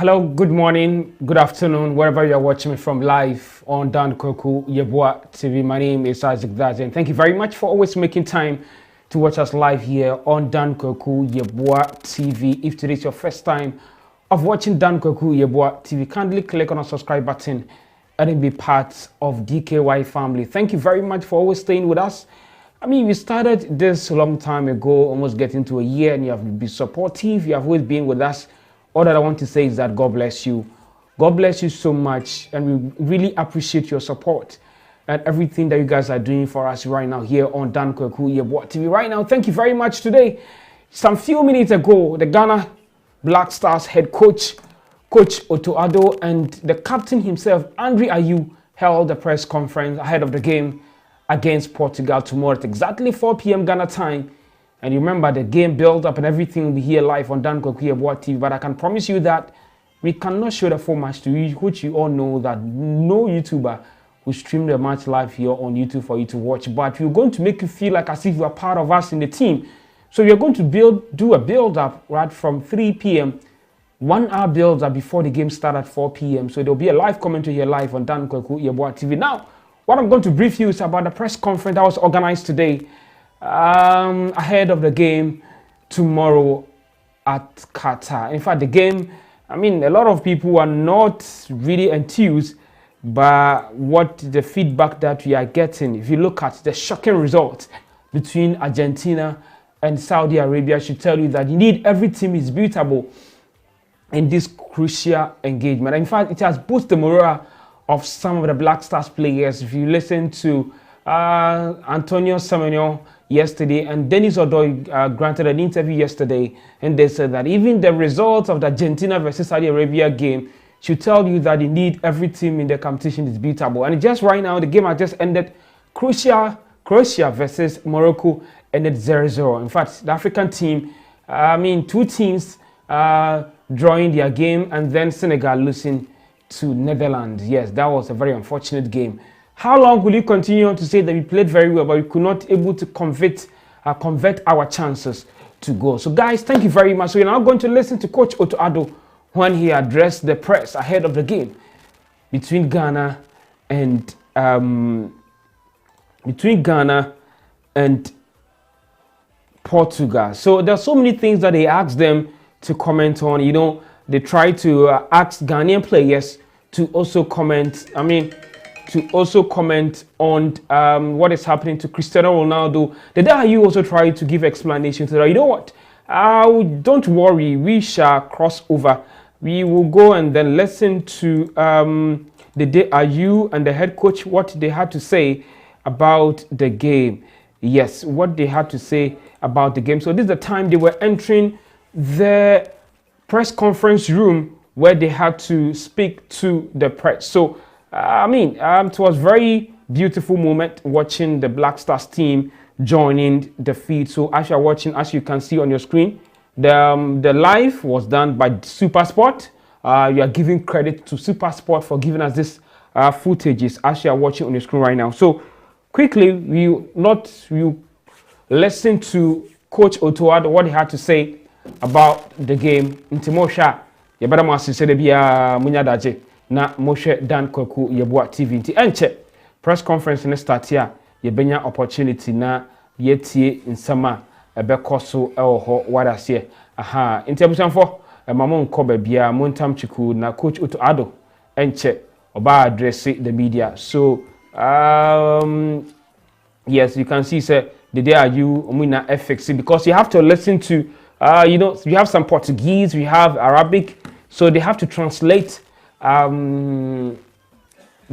Hello, good morning, good afternoon, wherever you are watching me from live on Dan Koku Yeboah TV. My name is Isaac Dazi, and thank you very much for always making time to watch us live here on Dan Koku Yeboah TV. If today is your first time of watching Dan Koku Yeboah TV, kindly click on the subscribe button and be part of DKY family. Thank you very much for always staying with us. I mean, we started this a long time ago, almost getting to a year, and you have been supportive. You have always been with us. All that I want to say is that God bless you. God bless you so much, and we really appreciate your support and everything that you guys are doing for us right now here on Dan Koku Yeboah TV. Right now, thank you very much today. Some few minutes ago, the Ghana Black Stars head coach, Coach Otto Addo, and the captain himself, Ayew, held a press conference ahead of the game against Portugal tomorrow at exactly 4 p.m. Ghana time. And you remember the game build up and everything will be here live on Dan Koku Yeboah TV. But I can promise you that we cannot show the full match to you, which you all know that no YouTuber will stream the match live here on YouTube for you to watch. But we're going to make you feel like as if you are part of us in the team. So we're going to do a build up right from 3 p.m. 1 hour build up before the game starts at 4 p.m. So there'll be a live commentary here live on Dan Koku Yeboah TV. Now, what I'm going to brief you is about the press conference that was organized today ahead of the game tomorrow at Qatar. In fact, the game, I mean, a lot of people are not really enthused by what the feedback that we are getting. If you look at the shocking result between Argentina and Saudi Arabia, I should tell you that you need every team is beatable in this crucial engagement. In fact, it has boosted the morale of some of the Black Stars players. If you listen to Antonio Semenyo yesterday, and Dennis Odoi granted an interview yesterday, and they said that even the results of the Argentina versus Saudi Arabia game should tell you that you need every team in the competition is beatable. And just right now, the game has just ended. Croatia versus Morocco ended 0-0. In fact, the African team, two teams drawing their game, and then Senegal losing to Netherlands. Yes, that was a very unfortunate game. How long will you continue on to say that we played very well, but we could not able to convert our chances to goal? So guys, thank you very much. So we're now going to listen to Coach Otto Addo when he addressed the press ahead of the game between Ghana and Portugal. So there are so many things that they asked them to comment on. You know, they try to ask Ghanaian players to also comment. On what is happening to Cristiano Ronaldo. The day Ayew also tried to give explanation to that. You know what? Don't worry, we shall cross over. We will go and then listen to the day Ayew and the head coach, what they had to say about the game. Yes, what they had to say about the game. So this is the time they were entering the press conference room where they had to speak to the press. So it was a very beautiful moment watching the Black Stars team joining the feed. So as you're watching, as you can see on your screen, the live was done by SuperSport. You are giving credit to SuperSport for giving us this footages as you are watching on your screen right now. So quickly, we listen to Coach Otto Addo, what he had to say about the game. Intimosha, you better must say the na Moshe Dan Koku Yeboah TV nti enche press conference ne start ya yebenya opportunity na yetie nsama ebekoso ewo wadase aha nti abusanfo mamo nkoba bia montam chiku na Coach Otto Addo enche oba address the media. So yes, you can see say the day Ayew umina FX, because you have to listen to you have some Portuguese, we have Arabic, so they have to translate the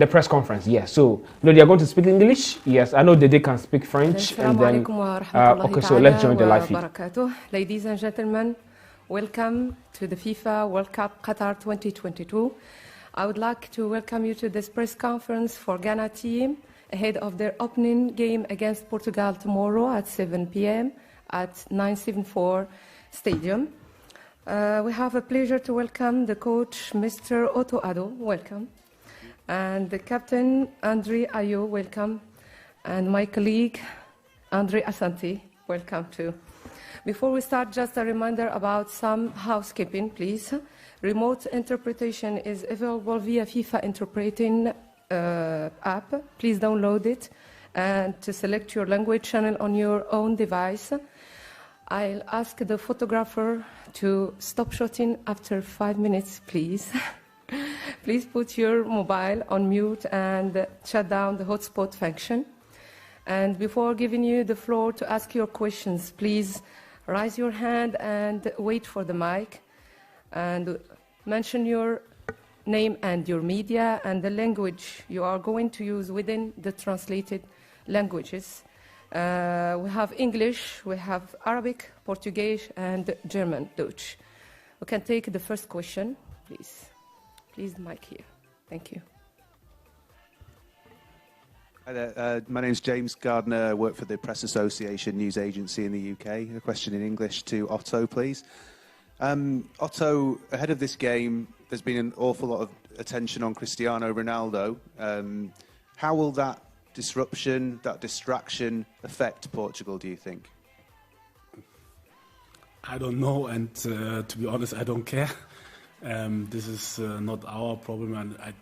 press conference. Yes, so they are going to speak English. Yes, I know that they can speak French. And then okay, so let's join the live feed. Ladies and gentlemen, welcome to the FIFA World Cup Qatar 2022. I would like to welcome you to this press conference for Ghana team ahead of their opening game against Portugal tomorrow at 7 p.m. at 974 Stadium. We have a pleasure to welcome the coach, Mr. Otto Addo, welcome, and the captain, Ayew, welcome, and my colleague, Andre Asante, welcome too. Before we start, just a reminder about some housekeeping, please. Remote interpretation is available via FIFA interpreting app. Please download it and to select your language channel on your own device. I'll ask the photographer to stop shooting after 5 minutes, please. Please put your mobile on mute and shut down the hotspot function. And before giving you the floor to ask your questions, please raise your hand and wait for the mic. And mention your name and your media and the language you are going to use within the translated languages. We have English, we have Arabic, Portuguese, and German, Deutsch. We can take the first question, please. Please, the mic here. Thank you. Hi there. My name's James Gardner. I work for the Press Association news agency in the UK. A question in English to Otto, please. Otto, ahead of this game, there's been an awful lot of attention on Cristiano Ronaldo. How will that disruption, that distraction affect Portugal, do you think? I don't know, and to be honest, I don't care. This is not our problem, and I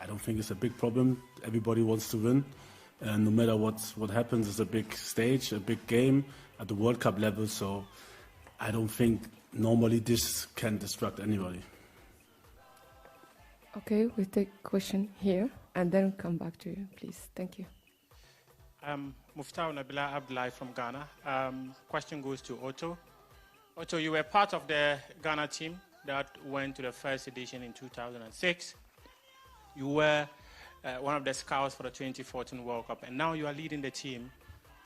don't think it's a big problem. Everybody wants to win, and no matter what happens, it's a big stage, a big game at the World Cup level, so I don't think normally this can distract anybody. Okay, we take question here, and then come back to you, please. Thank you. Muftau Nabila Abdullahi from Ghana. Question goes to Otto. Otto, you were part of the Ghana team that went to the first edition in 2006. You were one of the scouts for the 2014 World Cup, and now you are leading the team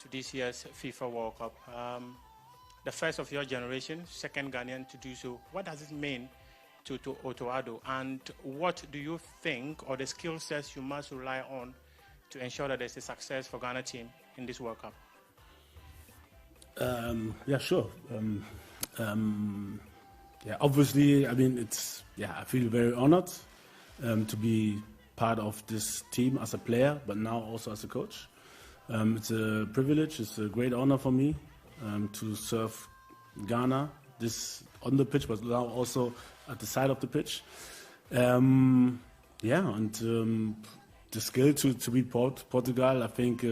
to this year's FIFA World Cup. The first of your generation, second Ghanaian to do so. What does it mean to Otto Addo, and what do you think, or the skill sets you must rely on to ensure that there's a success for Ghana team in this World Cup? Yeah, sure. Yeah, obviously, I mean, I feel very honored to be part of this team as a player, but now also as a coach. It's a privilege, it's a great honor for me to serve Ghana, this on the pitch, but now also at the side of the pitch. The skill to beat Portugal, I think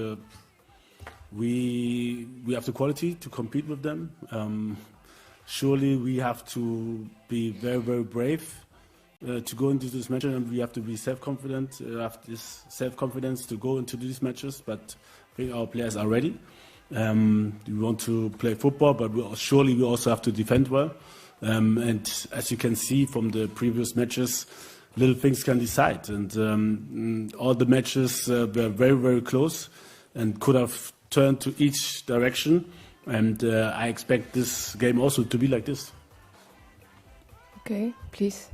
we have the quality to compete with them. Surely we have to be very, very brave to go into this match, and we have to be self-confident, have this self-confidence to go into these matches, but I think our players are ready. We want to play football, but surely we also have to defend well. And as you can see from the previous matches, little things can decide. And all the matches were very, very close and could have turned to each direction. And I expect this game also to be like this. Okay, please.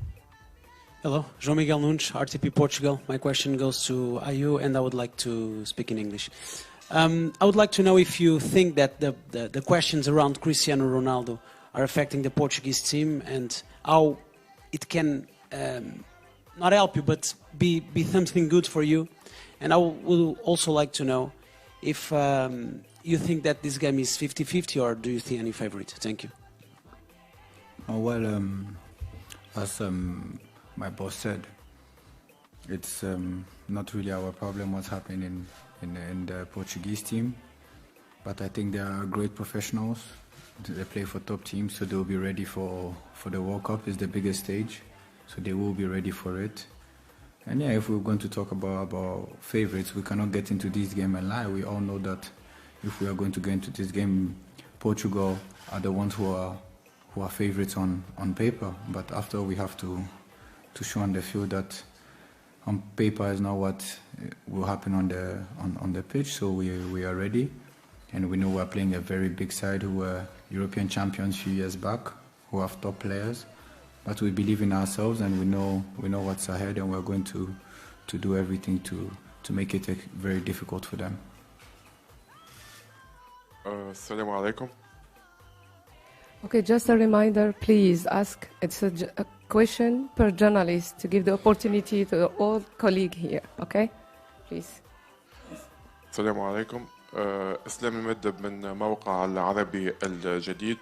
Hello, João Miguel Nunes, RTP Portugal. My question goes to Ayew, and I would like to speak in English. I would like to know if you think that the questions around Cristiano Ronaldo are affecting the Portuguese team, and how it can not help you, but be something good for you. And I would also like to know if you think that this game is 50-50, or do you see any favorite? Thank you. As my boss said, it's not really our problem what's happening in the Portuguese team, but I think they are great professionals. They play for top teams, so they will be ready for the World Cup. It's the biggest stage, so they will be ready for it. And yeah, if we're going to talk about favorites, we cannot get into this game and lie. We all know that if we are going to get into this game, Portugal are the ones who are favorites on paper. But after, we have to show on the field that on paper is not what will happen on the pitch. So we are ready, and we know we are playing a very big side who were European champions a few years back, who have top players. But we believe in ourselves, and we know what's ahead, and we're going to do everything to make it very difficult for them. Assalamu alaikum. Okay, just a reminder, please ask. It's a question per journalist to give the opportunity to all colleagues here. Okay, please. Assalamu alaikum. إسلام المدب من موقع العربي الجديد.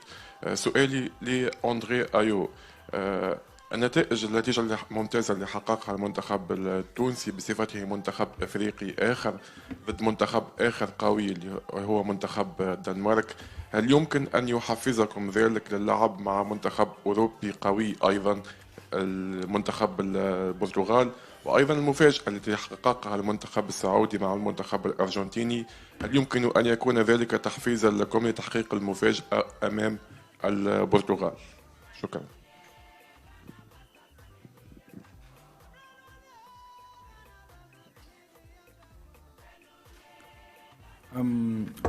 سؤالي لأندري أيو. النتيجة الممتازة اللي حققها المنتخب التونسي بصفته منتخب أفريقي آخر ضد منتخب آخر قوي اللي هو منتخب الدنمارك، هل يمكن أن يحفزكم ذلك للعب مع منتخب أوروبي قوي أيضا المنتخب البرتغال؟ وأيضا المفاجأة التي حققها المنتخب السعودي مع المنتخب الأرجنتيني، هل يمكن أن يكون ذلك تحفيزا لكم لتحقيق المفاجأة أمام البرتغال؟ شكرا.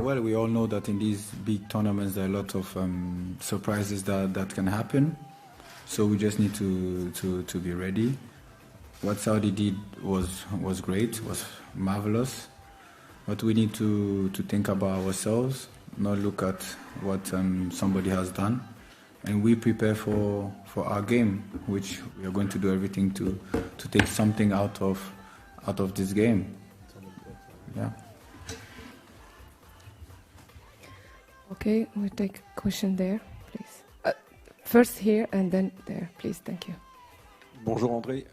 Well, we all know that in these big tournaments there are a lot of surprises that can happen. So we just need to be ready. What Saudi did was great, was marvelous. But we need to think about ourselves, not look at what somebody has done. And we prepare for our game, which we are going to do everything to take something out of this game. Yeah. Okay, we'll take a question there, please. First here and then there, please. Thank you. Bonjour André,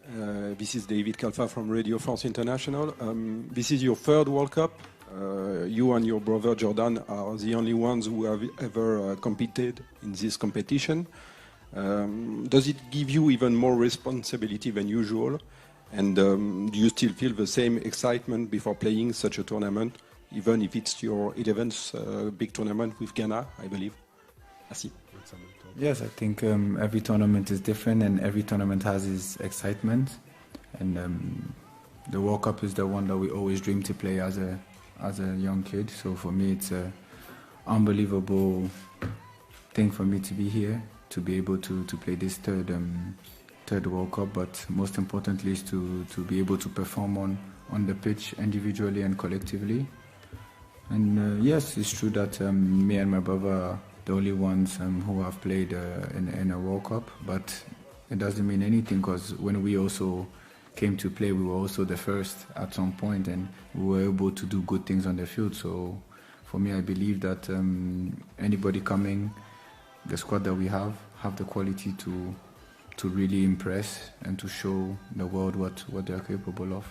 this is David Kalfa from Radio France International. This is your third World Cup. You and your brother Jordan are the only ones who have ever competed in this competition. Does it give you even more responsibility than usual? And do you still feel the same excitement before playing such a tournament, even if it's your 11th big tournament with Ghana, I believe? Merci. Yes, I think every tournament is different and every tournament has its excitement. And the World Cup is the one that we always dream to play as a young kid. So for me, it's an unbelievable thing for me to be here, to be able to play this third World Cup. But most importantly is to be able to perform on the pitch individually and collectively. And yes, it's true that me and my brother are the only ones who have played in a World Cup, but it doesn't mean anything because when we also came to play, we were also the first at some point and we were able to do good things on the field. So for me, I believe that anybody coming, the squad that we have the quality to really impress and to show the world what they are capable of.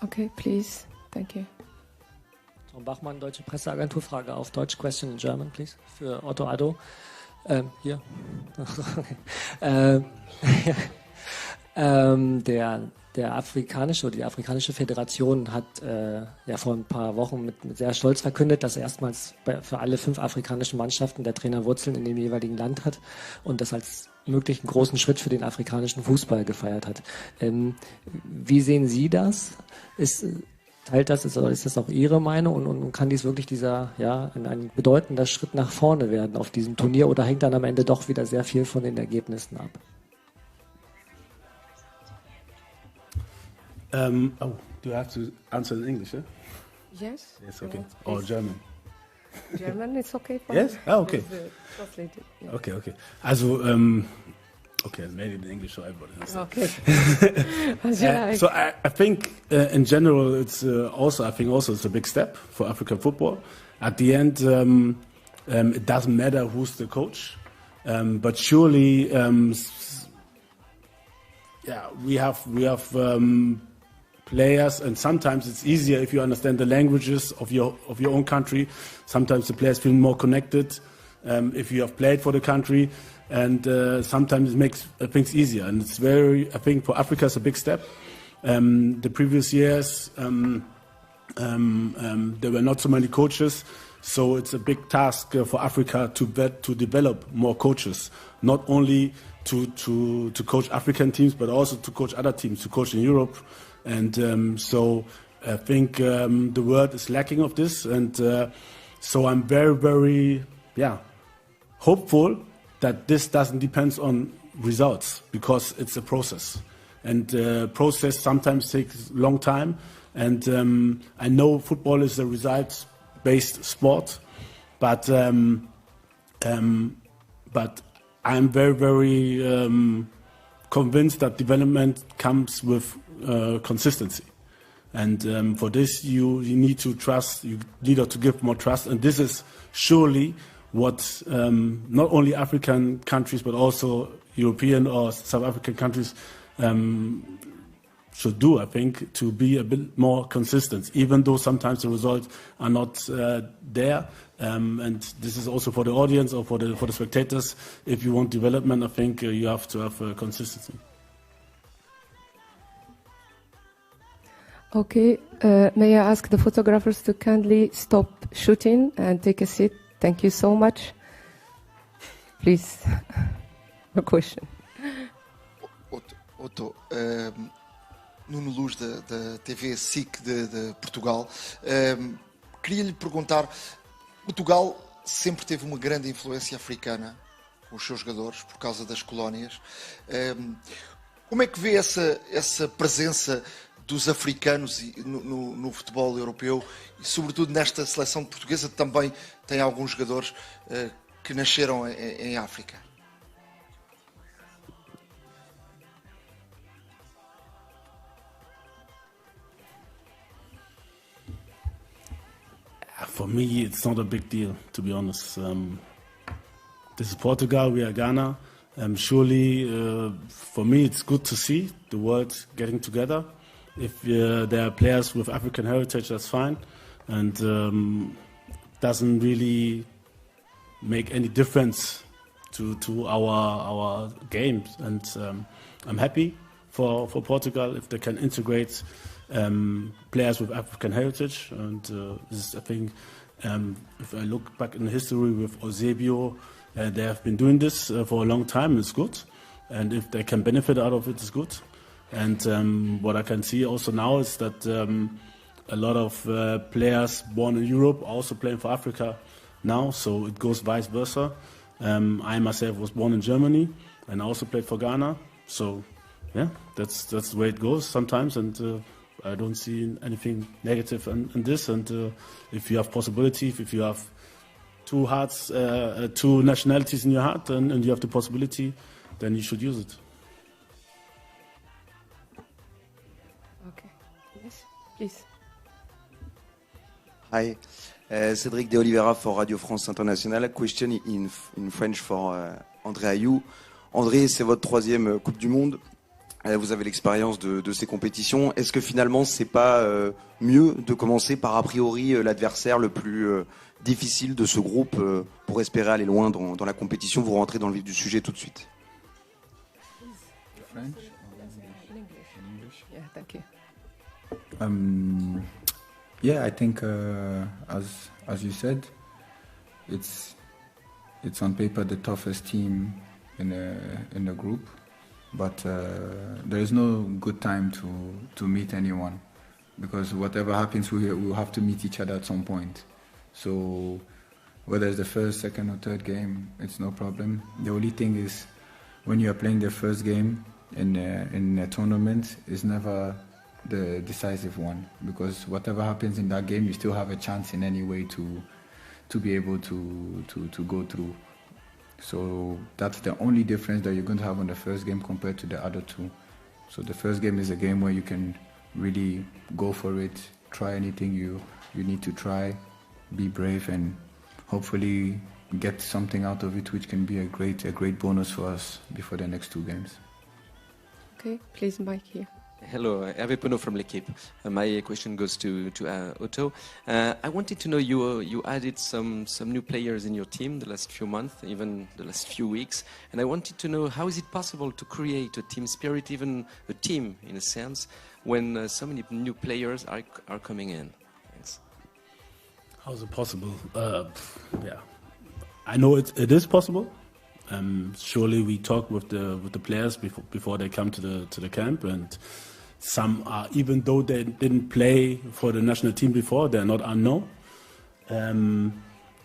Okay, please. Thank you. Tom Bachmann, Deutsche Presseagentur, Frage auf Deutsch, question in German, please, für Otto Addo. Hier. Die afrikanische Föderation hat ja vor ein paar Wochen mit sehr stolz verkündet, dass erstmals für alle 5 afrikanischen Mannschaften der Trainer Wurzeln in dem jeweiligen Land hat und das als möglichen großen Schritt für den afrikanischen Fußball gefeiert hat. Wie sehen Sie das? Teilt das, ist das auch Ihre Meinung und kann dies wirklich ein bedeutender Schritt nach vorne werden auf diesem Turnier oder hängt dann am Ende doch wieder sehr viel von den Ergebnissen ab? Do you have to answer in English? Yeah? Yes. Yes, okay. Or German? German, it's okay for Yes? me. Oh, okay. Translated. Yeah. Okay. Also, okay, maybe in English so everybody understands. Okay. So I think in general it's also it's a big step for African football. At the end, it doesn't matter who's the coach, but surely, we have players, and sometimes it's easier if you understand the languages of your own country. Sometimes the players feel more connected if you have played for the country. And sometimes it makes things easier, and it's I think for Africa it's a big step. The previous years there were not so many coaches, so it's a big task for Africa to develop more coaches, not only to coach African teams, but also to coach other teams, to coach in Europe. And so I think the world is lacking of this, and so I'm very, very hopeful that this doesn't depend on results, because it's a process. And process sometimes takes a long time. And I know football is a results-based sport, but I'm very, very convinced that development comes with consistency. And for this, you need to trust. You need to give more trust, and this is surely what not only African countries but also European or South African countries should do, I think, to be a bit more consistent, even though sometimes the results are not there. And this is also for the audience or for the spectators. If you want development, I think you have to have consistency. Okay, may I ask the photographers to kindly stop shooting and take a seat? Thank you so much. Please, a question. Otto, Nuno Luz da TV SIC de Portugal. Queria lhe perguntar, Portugal sempre teve uma grande influência africana com os seus jogadores por causa das colónias. Como é que vê essa presença dos africanos no futebol europeu e sobretudo nesta seleção portuguesa também tem alguns jogadores que nasceram em África? For me, it's not a big deal, to be honest. This is Portugal, we are Ghana. Surely, for me, it's good to see the world getting together. If there are players with African heritage, that's fine. And doesn't really make any difference to our games. And I'm happy for Portugal if they can integrate players with African heritage, and this is, I think, if I look back in history with Eusebio, they have been doing this for a long time. It's good, and if they can benefit out of it, it's good. And what I can see also now is that a lot of players born in Europe are also playing for Africa now, so it goes vice versa. I myself was born in Germany and I also played for Ghana, so yeah, that's the way it goes sometimes, and I don't see anything negative in this. And if you have possibilities, if you have two hearts, two nationalities in your heart, and you have the possibility, then you should use it. Okay. Yes, please. Hi, Cédric de Oliveira for Radio France Internationale. A question in French for André Ayew. André, c'est votre troisième Coupe du Monde. Vous avez l'expérience de ces compétitions. Est-ce que finalement, c'est pas mieux de commencer par a priori l'adversaire le plus difficile de ce groupe pour espérer aller loin dans la compétition? Vous rentrez dans le vif du sujet tout de suite. French? Yeah, thank you. Yeah, I think as you said, it's on paper the toughest team in the group. But there is no good time to meet anyone, because whatever happens, we will have to meet each other at some point. So whether it's the first, second, or third game, it's no problem. The only thing is when you are playing the first game in a tournament, it's never the decisive one, because whatever happens in that game, you still have a chance in any way to be able to go through. So that's the only difference that you're going to have on the first game compared to the other two. So the first game is a game where you can really go for it, try anything you need to try, be brave, and hopefully get something out of it, which can be a great bonus for us before the next two games. Okay, please, Mike here. Hello, Hervé Penaud from L'Equipe. My question goes to Otto. I wanted to know, you added some new players in your team the last few months, even the last few weeks, and I wanted to know, how is it possible to create a team spirit, even a team in a sense, when so many new players are coming in? Thanks. How is it possible? Yeah, I know it is possible. Surely we talk with the players before they come to the camp, and some are, even though they didn't play for the national team before, they're not unknown.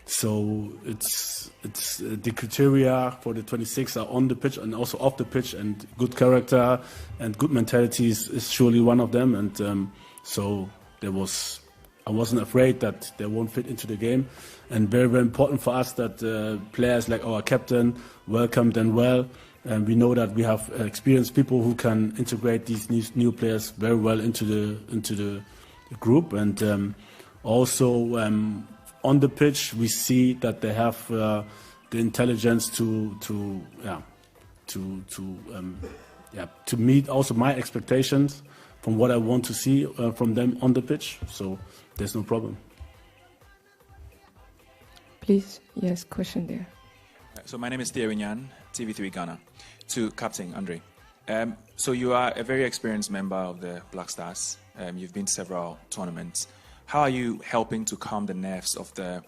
So it's the criteria for the 26 are on the pitch and also off the pitch, and good character and good mentality is surely one of them. And so I wasn't afraid that they won't fit into the game, and very, very important for us that players like our captain welcomed them well, And we know that we have experienced people who can integrate these new players very well into the group. And also on the pitch, we see that they have the intelligence to meet also my expectations from what I want to see from them on the pitch. So there's no problem. Please, yes, question there. So my name is Theo Nyan, TV3 Ghana. To Captain Andre. So you are a very experienced member of the Black Stars. You've been to several tournaments. How are you helping to calm the nerves of the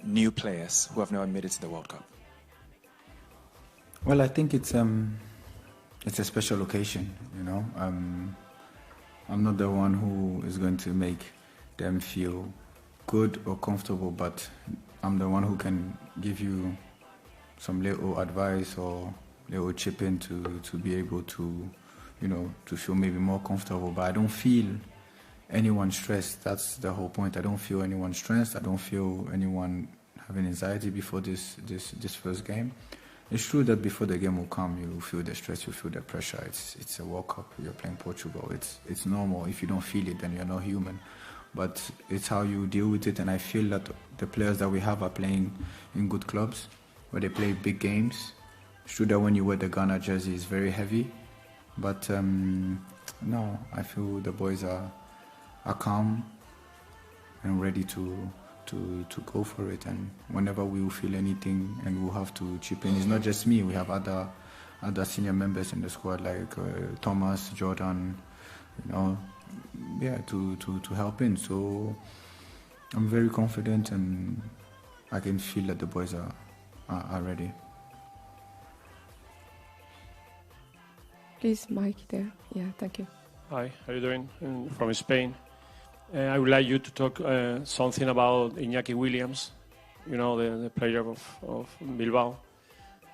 new players who have never made it to the World Cup? Well, I think it's a special occasion, you know. I'm not the one who is going to make them feel good or comfortable, but I'm the one who can give you some little advice or little chip in to be able to, you know, to feel maybe more comfortable. But I don't feel anyone stressed. That's the whole point. I don't feel anyone stressed. I don't feel anyone having anxiety before this first game. It's true that before the game will come, you feel the stress, you feel the pressure. It's a World Cup. You're playing Portugal. It's normal. If you don't feel it, then you're not human. But it's how you deal with it. And I feel that the players that we have are playing in good clubs where they play big games. It's true that when you wear the Ghana jersey, it's very heavy. But no, I feel the boys are calm and ready to go for it. And whenever we will feel anything and we'll have to chip in, it's not just me. We have other senior members in the squad like Thomas, Jordan, you know, yeah, to help in. So I'm very confident and I can feel that the boys are ready. Please, Mike there. Yeah, thank you. Hi, how are you doing? From Spain. I would like you to talk something about Iñaki Williams, you know, the player of Bilbao.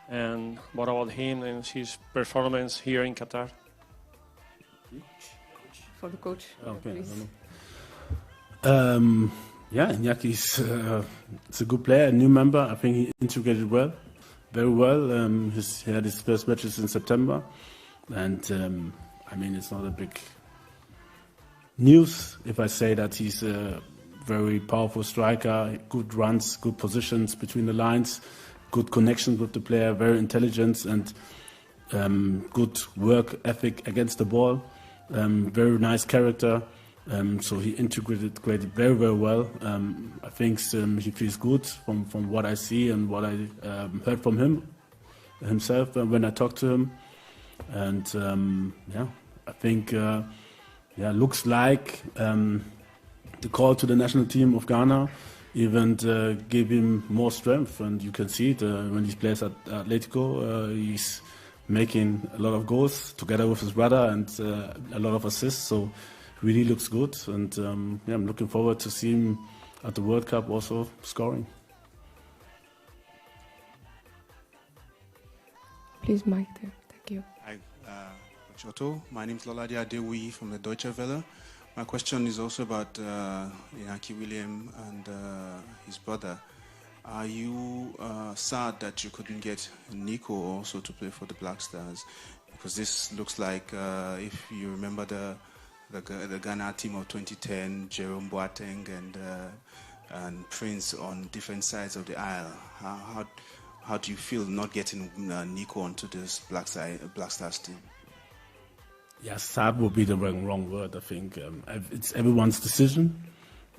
And what about him and his performance here in Qatar? For the coach, okay, please. Yeah, Iñaki is a good player, a new member. I think he integrated very well. He had his first matches in September. And I mean, it's not a big news if I say that he's a very powerful striker, good runs, good positions between the lines, good connections with the player, very intelligent and good work ethic against the ball, very nice character. So he integrated very, very well. I think he feels good from what I see and what I heard from himself when I talked to him. And yeah, I think looks like the call to the national team of Ghana even gave him more strength. And you can see it when he plays at Atletico. He's making a lot of goals together with his brother and a lot of assists. So really looks good. And I'm looking forward to see him at the World Cup also scoring. Please, Mike there. Thank you. Hi, Coach Otto. My name is Lolade Adewi from the Deutsche Welle. My question is also about Iñaki Williams and his brother. Are you sad that you couldn't get Nico also to play for the Black Stars? Because this looks like, if you remember the Ghana team of 2010, Jerome Boateng and Prince on different sides of the aisle. How do you feel not getting Nico onto this Black Stars team? Yeah, sad would be the wrong word, I think. It's everyone's decision,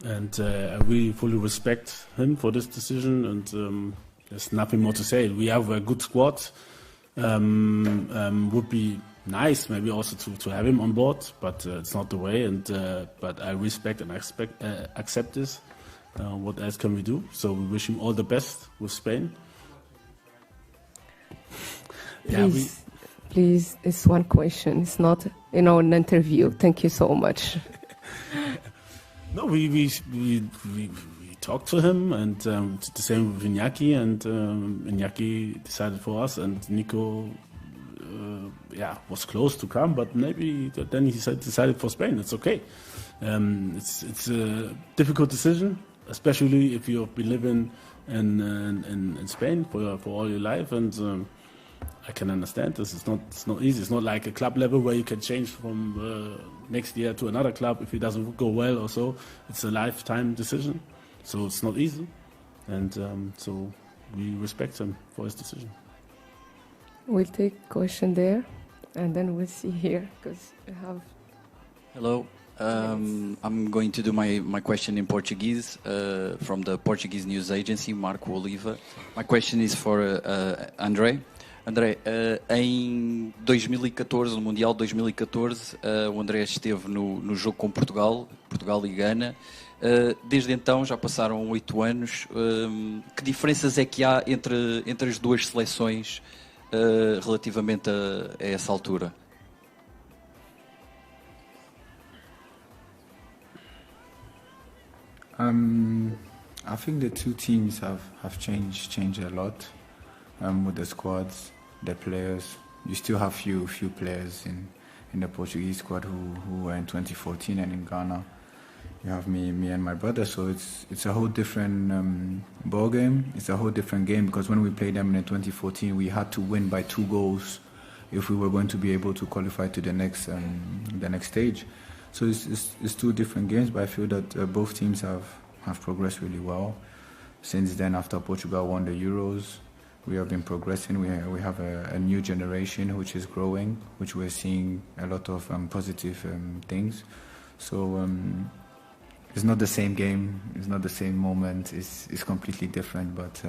and I really fully respect him for this decision, and there's nothing more to say. We have a good squad. Would be nice maybe also to have him on board, but it's not the way, and but I respect and accept this. What else can we do? So we wish him all the best with Spain. Please, it's one question. It's not, an interview. Thank you so much. No, we talked to him, and the same with Iñaki, and Iñaki decided for us, and Nico, was close to come, but maybe then he decided for Spain. It's okay. It's a difficult decision, especially if you've been living in Spain for all your life, and I can understand this. It's not easy. It's not like a club level where you can change from next year to another club if it doesn't go well or so. It's a lifetime decision, so it's not easy, and so we respect him for his decision. We'll take question there, and then we'll see here because we have. Hello. I'm going to do my question in Portuguese from the Portuguese news agency, Marco Oliva. My question is for André. André, em 2014, no Mundial 2014, o André esteve no jogo com Portugal e Gana. Desde então, já passaram 8 anos. Que diferenças é que há entre as duas seleções relativamente a essa altura? I think the two teams have changed a lot with the squads, the players. You still have few players in the Portuguese squad who were in 2014, and in Ghana you have me and my brother. So it's a whole different ball game. It's a whole different game because when we played them in 2014, we had to win by 2 goals if we were going to be able to qualify to the next stage. So it's 2 different games, but I feel that both teams have progressed really well. Since then, after Portugal won the Euros, we have been progressing. We have a new generation which is growing, which we're seeing a lot of positive things. So it's not the same game, it's not the same moment, it's completely different, but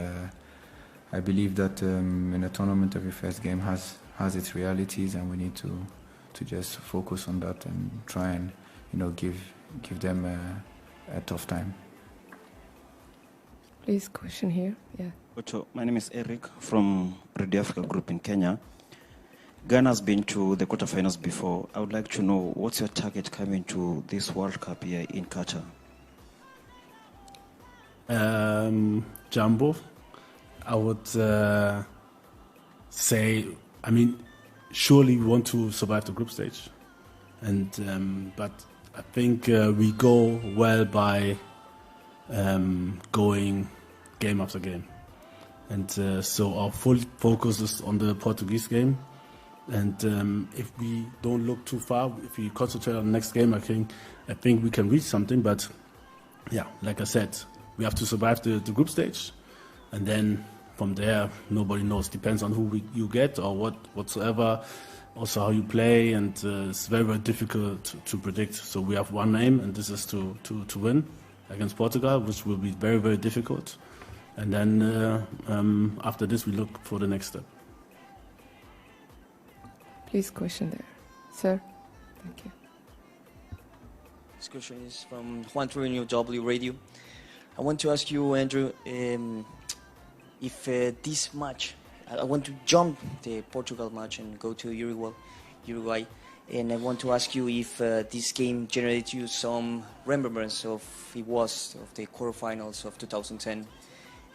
I believe that in a tournament every first game has its realities, and we need to just focus on that and try and give them a tough time. Please, question here. Yeah. Otto, my name is Eric from Radio Africa Group in Kenya. Ghana has been to the quarterfinals before. I would like to know what's your target coming to this World Cup here in Qatar? Jumbo, I would say. I mean, surely we want to survive the group stage, and but I think we go well by going game after game, and so our full focus is on the Portuguese game, and if we don't look too far, if we concentrate on the next game, I think we can reach something. But yeah, like I said, we have to survive the group stage, and then from there, nobody knows. Depends on who you get or whatsoever. Also how you play, and it's very, very difficult to predict. So we have one aim, and this is to win against Portugal, which will be very, very difficult. And then after this, we look for the next step. Please, question there. Sir, thank you. This question is from Juan Torino, W Radio. I want to ask you, Andrew, if this match, I want to jump the Portugal match and go to Uruguay, and I want to ask you if this game generated you some remembrance of the quarterfinals of 2010,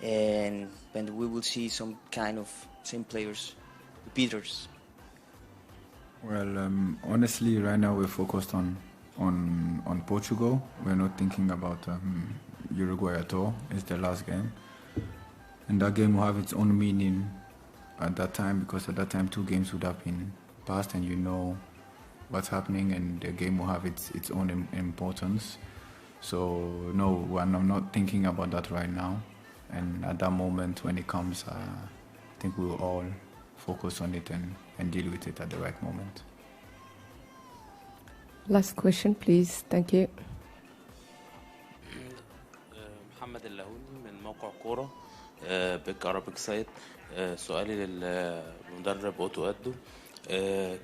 and we will see some kind of same players, the beaters. Well, honestly, right now we're focused on Portugal. We're not thinking about Uruguay at all. It's the last game, and that game will have its own meaning at that time, because at that time 2 games would have been passed, and you know what's happening, and the game will have its own importance. So no, I'm not thinking about that right now, and at that moment when it comes, I think we will all focus on it and deal with it at the right moment. Last question, please. Thank you. محمد اللهوني من موقع كورة بيج عربيك سايت. سؤالي للمدرب اوتو ادو.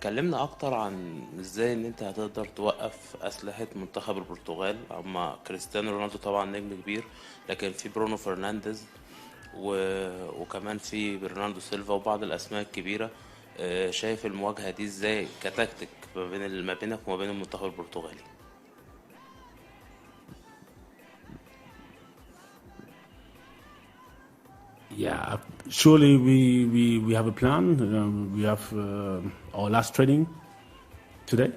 كلمنا اكتر عن ازاي ان انت هتقدر توقف اسلحة منتخب البرتغال. اما كريستيانو رونالدو طبعا نجم كبير، لكن في برونو فرنانديز وكمان في برناردو سيلفا وبعض الاسماء الكبيرة. شايف المواجهة دي ازاي كتكتيك ما بينك وما بين المنتخب البرتغالي؟ Yeah, surely we have a plan. We have our last training today,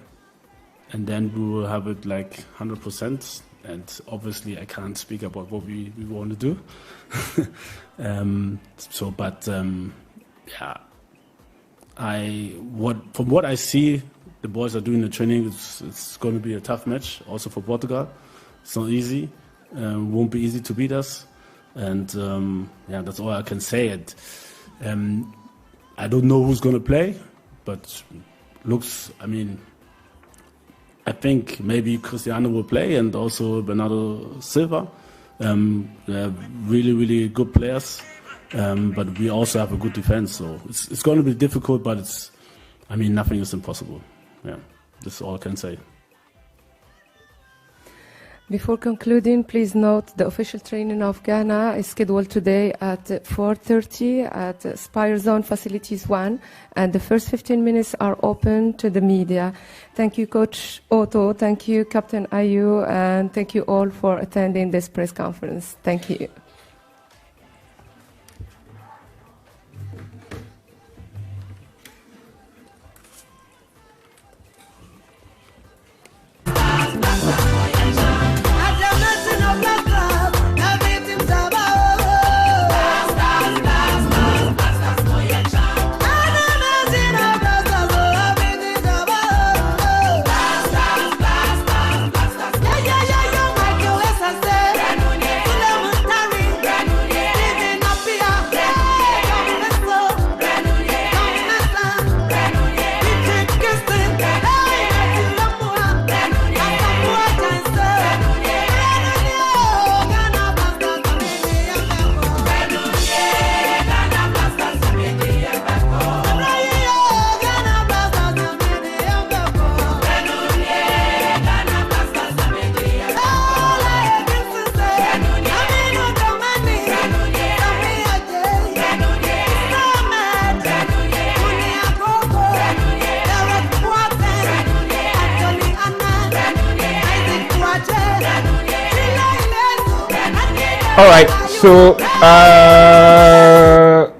and then we will have it like 100%. And obviously, I can't speak about what we want to do. Yeah, from what I see, the boys are doing the training. It's going to be a tough match, also for Portugal. It's not easy. Won't be easy to beat us, and that's all I can say. I don't know who's going to play, but I think maybe Cristiano will play, and also Bernardo Silva. They're really, really good players, but we also have a good defense. So it's going to be difficult, but nothing is impossible. Yeah, that's all I can say. Before concluding, please note the official training of Ghana is scheduled today at 4:30 at Spire Zone Facilities 1, and the first 15 minutes are open to the media. Thank you, Coach Otto. Thank you, Captain Ayew, and thank you all for attending this press conference. Thank you.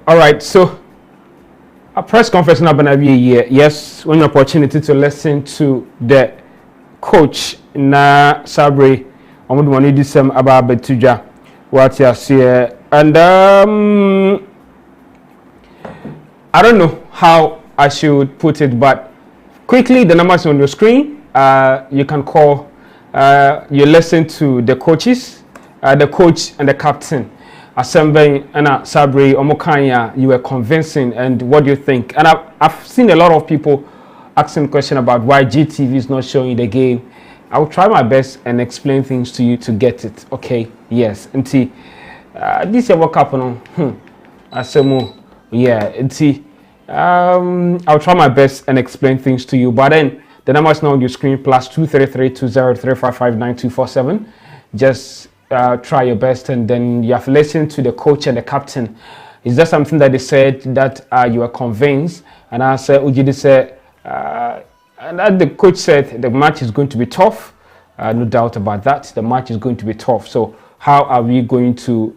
All right, so a press conference now gonna be a year. Yes, one opportunity to listen to the coach na Sabre on the money this about Betuja what you see, and I don't know how I should put it, but quickly the numbers on your screen. You can call. You listen to the coaches, the coach and the captain. Assembly and Sabri Omokanya, you were convincing, and what do you think? And I've seen a lot of people asking questions about why GTV is not showing the game. I will try my best and explain things to you to get it. Okay, yes. And see, this is what happened. I'll try my best and explain things to you. But then the number is now on your screen: +233-203559-247. Just try your best, and then you have listened to the coach and the captain. Is that something that they said that you are convinced? And I said, Ujidi said, and that the coach said the match is going to be tough. No doubt about that. The match is going to be tough. So how are we going to,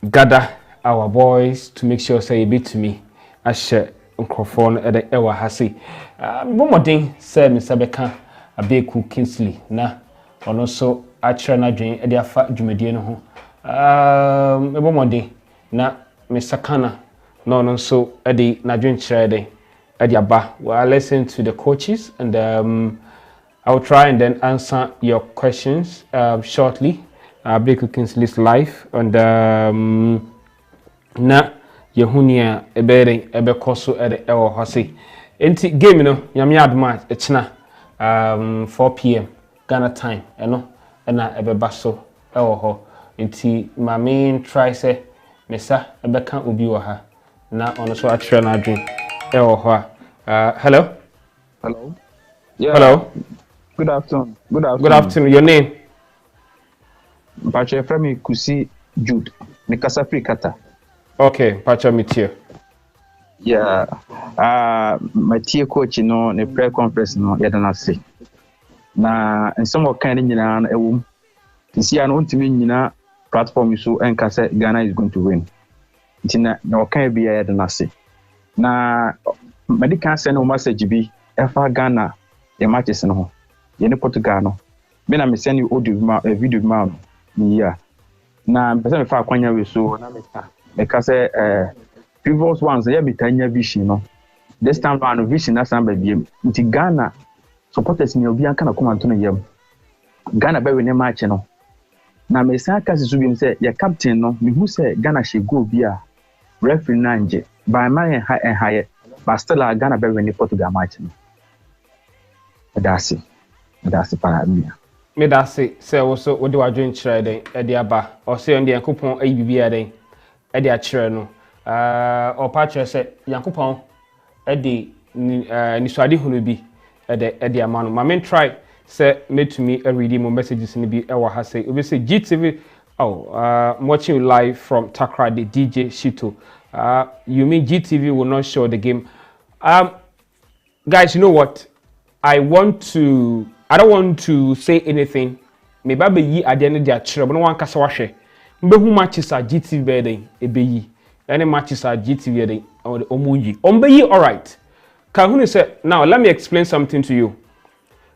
gather our boys to make sure say a bit to me? I share microphone at the Ewa Hasi. One more thing, say Mr. Beka. Abeku Kingsley na ono so atra na dwen e dia fa dwumadie no ho ebomode na Mr. no ono so e di na dwen kire de e dia ba. Well, listen to the coaches, and I will try and then answer your questions shortly. Abeku Kingsley's live, and na yehunia ebere ebekoso e de ewo hose enti game no nyame adma e china 4 p.m. Ghana time, and ebeba so ewo ho nti my main try say Mr. Ebeka obi wo ha na ono so atre na adwen ewo ho hello yeah. Hello, good afternoon. Good afternoon. Your name? Pacha from Kusi Jude Mikasa Kata. Okay, Pacha Mitie. Yeah, my tier coach, the prayer conference, say. Na and some kind of a womb. To see an ultimate platform, so and Kasa Ghana is going to win. It's no can be a say. Na medical send no message be Efa Ghana, the matches no. Yene Portugal. Then I'm sending you audio video man. Yeah. Na person fa kwanya we so na me ka say previous ones yeah mitanya vision no this time round vision na samba biem nti Ghana supporters ni obi anka na command to no yam Ghana be win match no na me san ka sisu biem say ya captain no me hu say Ghana she go bi a referee nanje by my high but still Ghana be win Portugal match no that's it para me that's it say also what do I join chire den e de aba o say on de yankopon ayi bibia den e de a chire no o pa chire say yankopon e de ni swade hunu bi e de ama no ma men try say metumi read mo messages ni bi e wa ha say obi say GTV I'm watching you live from Takra the DJ Shito. You mean GTV will not show the game? Guys, you know what? I don't want to say anything. Maybe I be yi at the end of the channel, but no one can say what. Who matches are GTV bedding? Be any matches are GTV bedding or the omuyi. Be all right. Kahuni said, now let me explain something to you.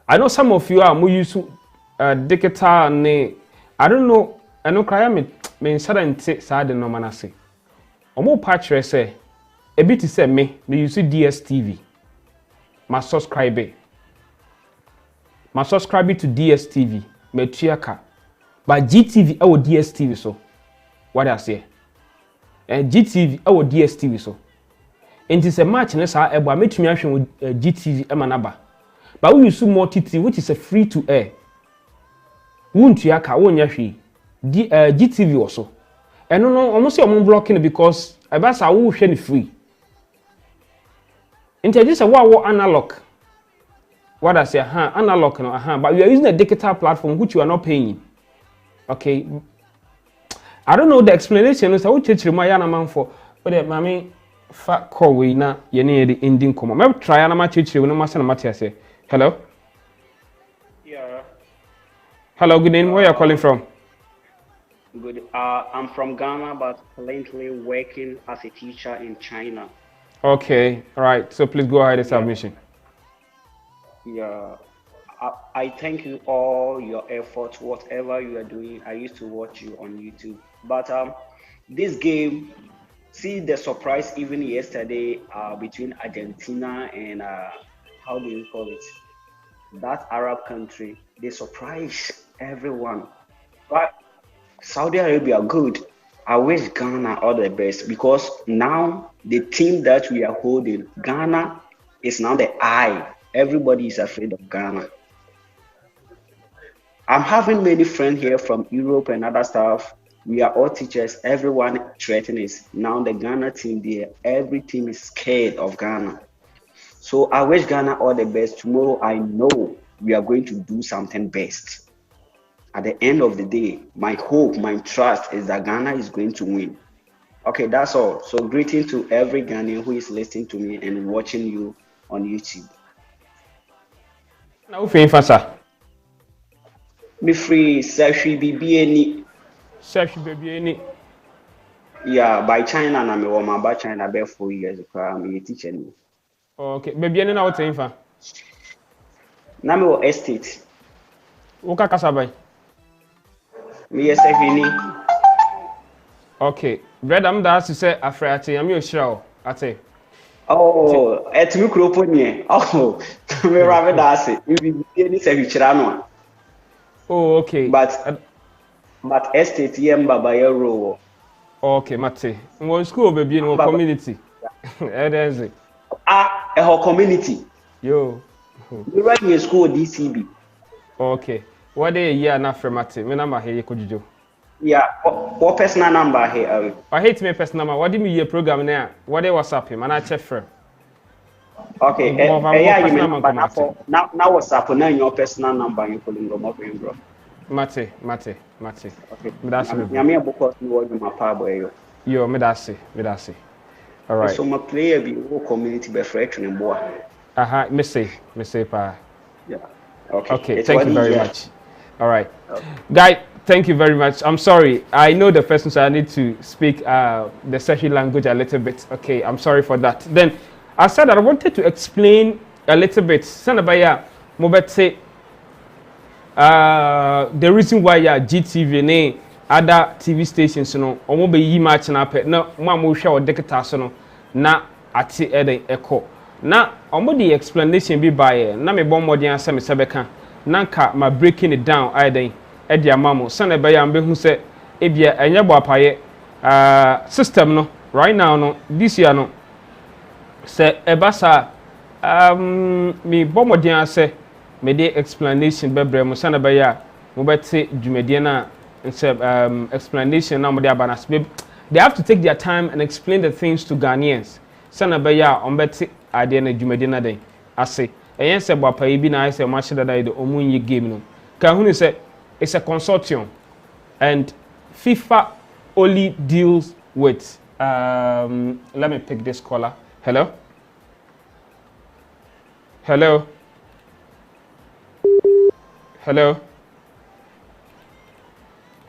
I know some of you are more used to digital ne. I don't know. I know cry me sudden sad no manase. Omo patch say a bit say me you see DSTV. My subscribe to DSTV. Me tuaka. But GTV our DSTV so. What I say? And GTV our DSTV so. And it's a match na sa ebo metumi ahwe with GTV emanaba. But we use multi-TV which is a free to air. Won tuaka won nya hwe. GTV also. And no, almost I'm blocking it because I guess I will share it free. Into this a what analog. What I say, analog no, but we are using a digital platform which you are not paying. Okay. I don't know the explanation. So I will teach you my man for. But mommy, fat call we na you need the ending come. Maybe try and I'm teach you when I'm say. Hello. Yeah. Hello. Good evening. Where are you calling from? Good. I'm from Ghana, but currently working as a teacher in China. Okay, all right. So please go ahead with submission. Yeah. I thank you all your efforts, whatever you are doing. I used to watch you on YouTube. But this game, see the surprise even yesterday between Argentina and how do you call it? That Arab country. They surprised everyone. But Saudi Arabia good. I wish Ghana all the best because now the team that we are holding, Ghana is now the eye. Everybody is afraid of Ghana. I'm having many friends here from Europe and other stuff. We are all teachers. Everyone threatening us. Now the Ghana team there, every team is scared of Ghana. So I wish Ghana all the best. Tomorrow I know we are going to do something best. At the end of the day, my hope, my trust is that Ghana is going to win. Okay, that's all. So greeting to every Ghanaian who is listening to me and watching you on YouTube. Now, who fasa? Me free, Sashi BBNI. Sashi BBNI. Yeah, by China, na me woman by China be 4 years. I'm a teacher. Okay, BBNI na what infa? Na me wo estate. Uka kasabay. Me yesefini. Okay, brother, I'm da to say afrati. I'm your show. Ate. Oh, etimi kropo nie. Oh, me rabe da ase. You be ni se bichira no. Oh, okay. But estate yemba ba yero. Okay, mate. Mo school baby in community. That's it. Her community. Yo. We run in school DCB. Okay. What day year na mate? Me number here Kojijo. Yeah, what personal number here? I hate me personal number. What do you mean your program now? What day WhatsApp him? And I check for. Okay. Yeah, you mean but now WhatsApp now your personal number you calling go up bro. Mate. Okay. That's me. Ya me because you want my power boy. Yo, me that's it. All right. So my player be whole community be fresh and boy. Me say pa. Yeah. Okay. Thank you very much. All right. Okay. Guy, thank you very much. I'm sorry. I know the person, so I need to speak the Seshi language a little bit. Okay, I'm sorry for that. Then I said that I wanted to explain a little bit. Sanabaya, Mobet say the reason why GTV other TV stations no omo be yi match na pe na mo hwe o dekita so no na ate eden eko na omo the explanation bi by na me bon modern asem se beka na nka ma breaking it down eden e dia mamo sana be ya mbe hu se ebia enye bo apaye system no right now no this year no se ebasa me bon modern ase me the explanation bebre mo sana be ya mo beti dwumedie na explanation now they have to take their time and explain the things to Ghanaians. Sana beya ombeti ade na dwumadi na den ase eyen se bwapa yi bi na ase ma hye dada de omunyi game no ka hunu se it's a consortium and FIFA only deals with let me pick this caller. Hello. Hello. Hello.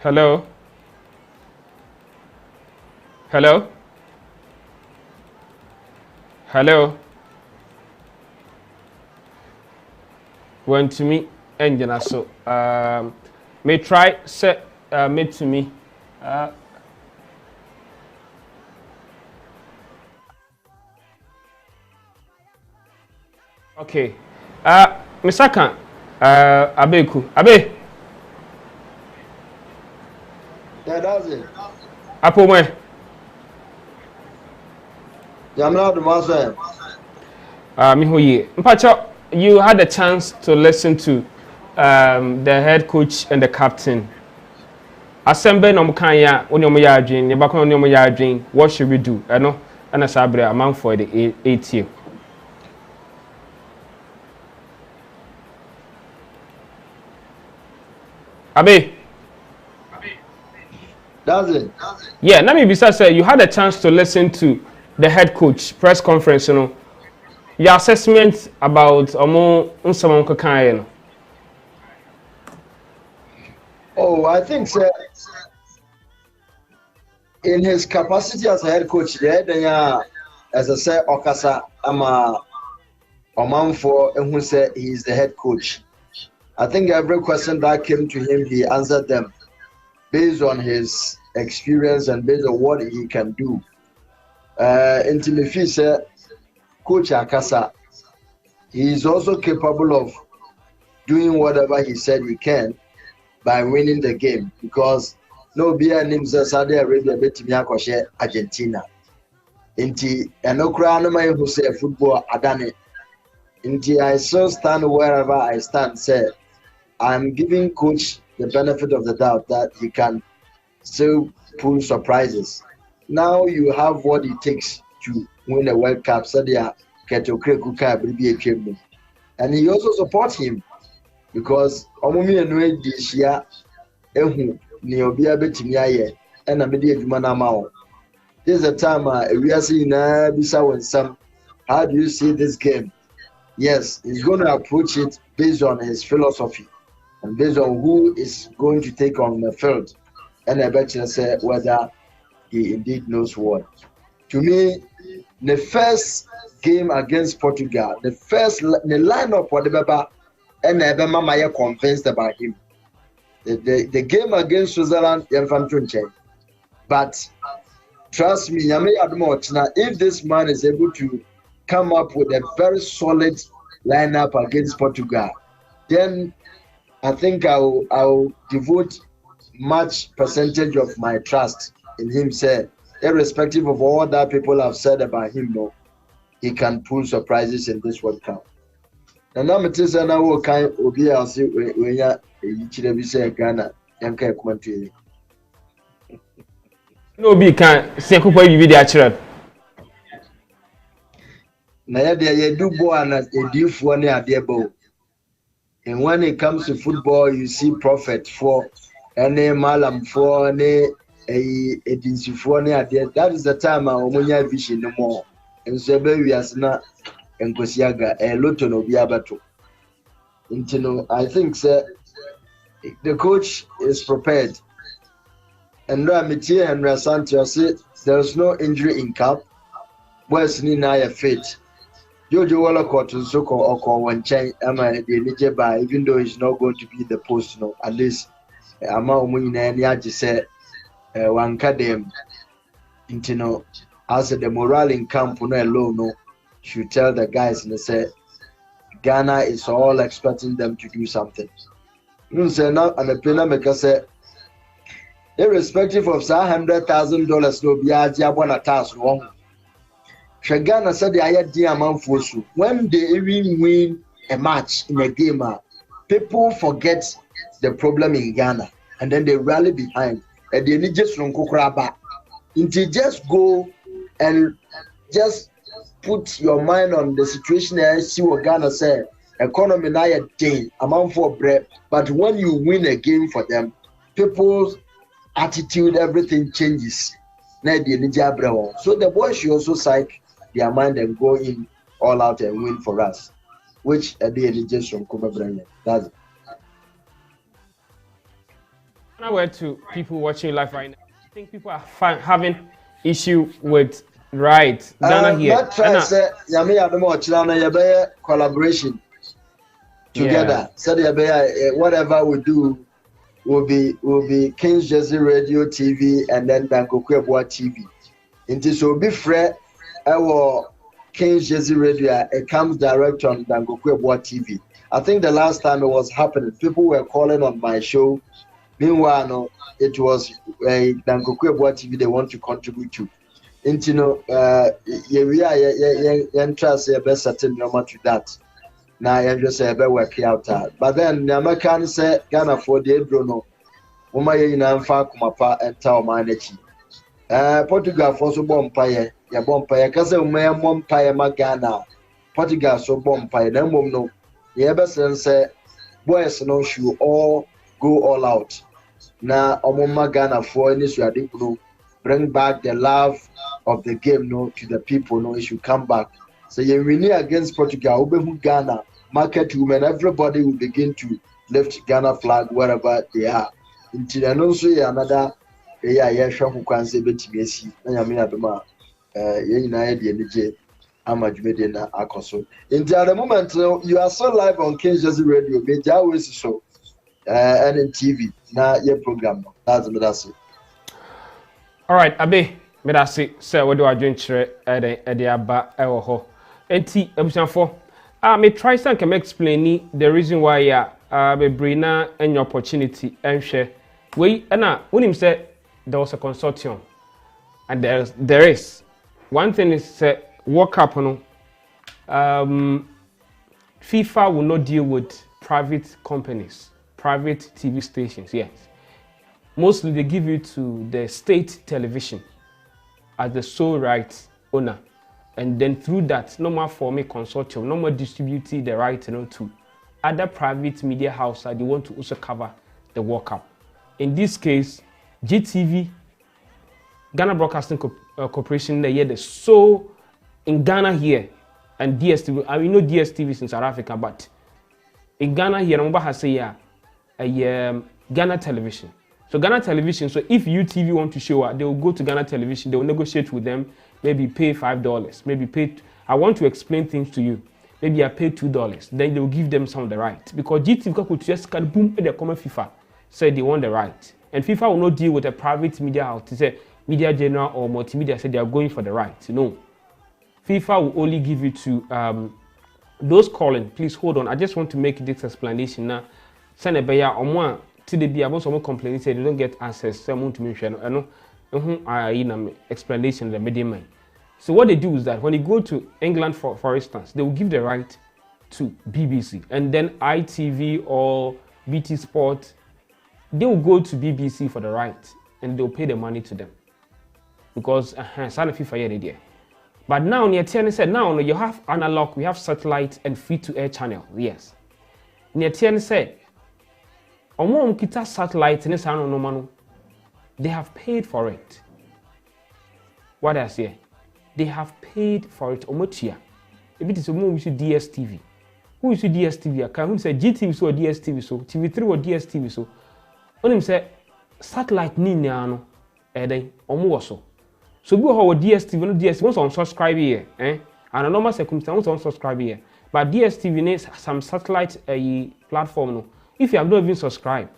Hello. Hello. Hello. When to me, engine so may try set made to me. Okay. Misaka Abeku. Abe. Yeah, that's it. Apo mwe. Jamna Dumase. Mihoye. Mpacho, you had a chance to listen to the head coach and the captain. Asembe no mukanya oni omo ya adwen, ne bakon oni omo ya adwen. What should we do? Eno, ana sabre amount for the 8th year. Abe. That's it. Yeah, let me be say you had a chance to listen to the head coach press conference, you know. Your assessment about Omo Unsamon Kakayen. Oh, I think so. In his capacity as a head coach, there, as I said, Okasa Ama Omanfo, and who said he is the head coach. I think every question that came to him, he answered them based on his experience and based on what he can do. In Timifi said, Coach Akasa, he is also capable of doing whatever he said he can by winning the game because no beer names Saudi Arabia bet me Argentina. Inti enokra no man who say football adane. Inti I still stand wherever I stand. Say I'm giving coach the benefit of the doubt that he can still pull surprises. Now you have what it takes to win a World Cup. So they are and he also supports him because Omumi and this year Niobia Betimiaye and a media Jumanamao. This is a time we are seeing Bisa and some. How do you see this game? Yes, he's going to approach it based on his philosophy and based on who is going to take on the field. And I bet you say whether he indeed knows what. To me, the first game against Portugal, the lineup whatever, and I convinced about him. The game against Switzerland, but trust me, if this man is able to come up with a very solid lineup against Portugal, then I think I'll devote much percentage of my trust in him. Say, irrespective of all that people have said about him, no, he can pull surprises in this World Cup. And now it is now kind of be as when you say Ghana, Yanka Kumanti. No, be can say Kupa you be the actual. Now they do bo and a deal for near their bow. And when it comes to football, you see prophet for any malam for any agency for near there. That is the time I omunya vision no more. And so baby as na enkosiaga a loto no biabato. Intino, I think sir, the coach is prepared. And Ramitier and Rasantia said there's no injury in camp. West Nina fit. Jojo Wallacott and Soko Oko one chain Ama the by even though he's not going to be the post, no, at least ama omo nyina ni age say wanka dem intino as the morale in camp no alone no should tell the guys and say Ghana is all expecting them to do something. You say now and the player make say irrespective of $100,000 no be a task wrong. Ghana said the idea man for you. When they even win a match in a game, people forget the problem in Ghana and then they rally behind. And they need just from Kukuraba. Until just go and just put your mind on the situation and see what Ghana said. Economy now a day, amount for bread. But when you win a game for them, people's attitude, everything changes. So the boys should also psych their mind and go in all out and win for us, which a day just from Kuba Brennan. That's it. Now we're to people watching live right now. I think people are having issue with Ghana here. Not try to say collaboration together. So whatever we do will be King's Jersey Radio TV and then Dangokwebwa TV. It will be fair. Our King's Jersey Radio it comes direct on Dangokwebwa TV. I think the last time it was happening, people were calling on my show. Meanwhile, no, it was Dangokwebwa TV they want to contribute to. We trust a best certain number to that. Now I just say better work out. But then the American say Ghana for the Bruno. Uma ye na mfa kumapa enta o manachi. Portugal for so bompire, ya bompire kase uma bompire ma Ghana. Portugal so bompire na mom no. Ye best say boys no should all go all out. Na omoma Ghana for any so adikuno bring back the love of the game no to the people no it should come back. So you win against Portugal, Ghana, market women, everybody will begin to lift Ghana flag wherever they are. Until I know so another Shaku can say Betty I mean Abema United energy Amajmedina Akoso. Until the moment you are so live on King's Jersey Radio, major always show and in TV. Now your program. That's it. All right, Abe, me da say what do I drink chere e aba e wo ho. Enti ebusanfo me try san can explain the reason why be bring na any opportunity enhwe. We na unim say there was a consortium and there is one thing is say World Cup no FIFA will not deal with private companies, private TV stations, yes. Mostly they give you to the state television as the sole rights owner. And then through that, no more form a consortium, no more distributing the right to other private media houses they want to also cover the World Cup. In this case, GTV, Ghana Broadcasting Corporation, they are the sole in Ghana here, and DSTV, I mean no DSTV is in South Africa, but in Ghana here, I'm about to say Ghana Television. So Ghana Television, so if UTV want to show up, they will go to Ghana Television, they will negotiate with them, maybe pay $5, maybe pay, I want to explain things to you, maybe I pay $2, then they will give them some of the right. Because GTV could just boom, they come FIFA, say they want the right. And FIFA will not deal with a private media house to say Media General or Multimedia, say they are going for the right. No. FIFA will only give it to those calling, please hold on, I just want to make this explanation now. Send a beya on one. Today, be about someone complaining say they don't get access. Someone to me, I know, explanation the media man. So what they do is that when you go to England, for instance, they will give the right to BBC, and then ITV or BT Sport, they will go to BBC for the right, and they'll pay the money to them because FIFA there. But now, now you have analog, we have satellite and free-to-air channel. Yes. Nietian said. Omo kita satellite in no they have paid for it. What I say? They have paid for it. Omotia. If it is omo we should DSTV. Who is DSTV? Can who say GTV so DSTV so TV3 or DSTV so? Onim say satellite ni no eden omo wo so bi ho DSTV no DSTV once on subscribe here and a normal circumstance on subscribe here. But DSTV needs some satellite platform no. If you have not even subscribed,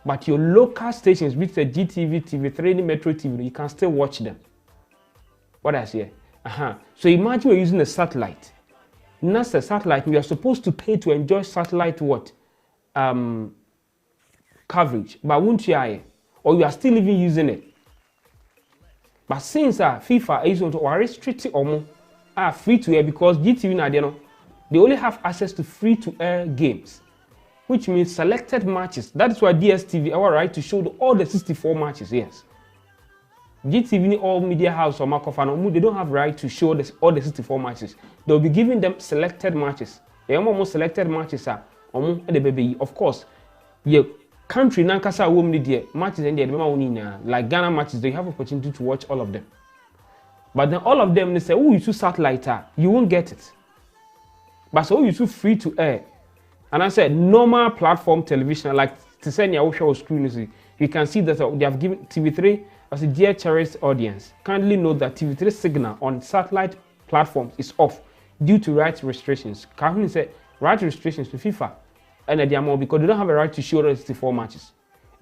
But your local stations, which the GTV, TV3, Metro TV, you can still watch them. What I say? So imagine we're using a satellite. Not a satellite. We are supposed to pay to enjoy satellite what? Coverage. But won't you? Or you are still even using it. But since FIFA is on to restricted or more free to air because GTV now they only have access to free to air games, which means selected matches. That is why DSTV our right to show all the 64 matches. Yes, GTV all media house or Makofano they don't have right to show all the 64 matches. They will be giving them selected matches. They almost selected matches the baby. Of course, yeah. Country nankasa wom the matches and the like Ghana matches, they have opportunity to watch all of them. But then all of them they say, oh, you choose satellite, you won't get it. But so you choose free to air. And I said normal platform television, like to send your show screen, you can see that they have given TV3 as a dear cherished audience. Kindly note that TV3 signal on satellite platforms is off due to rights restrictions. Calvin said rights restrictions to FIFA. And because they don't have a right to show the 64 matches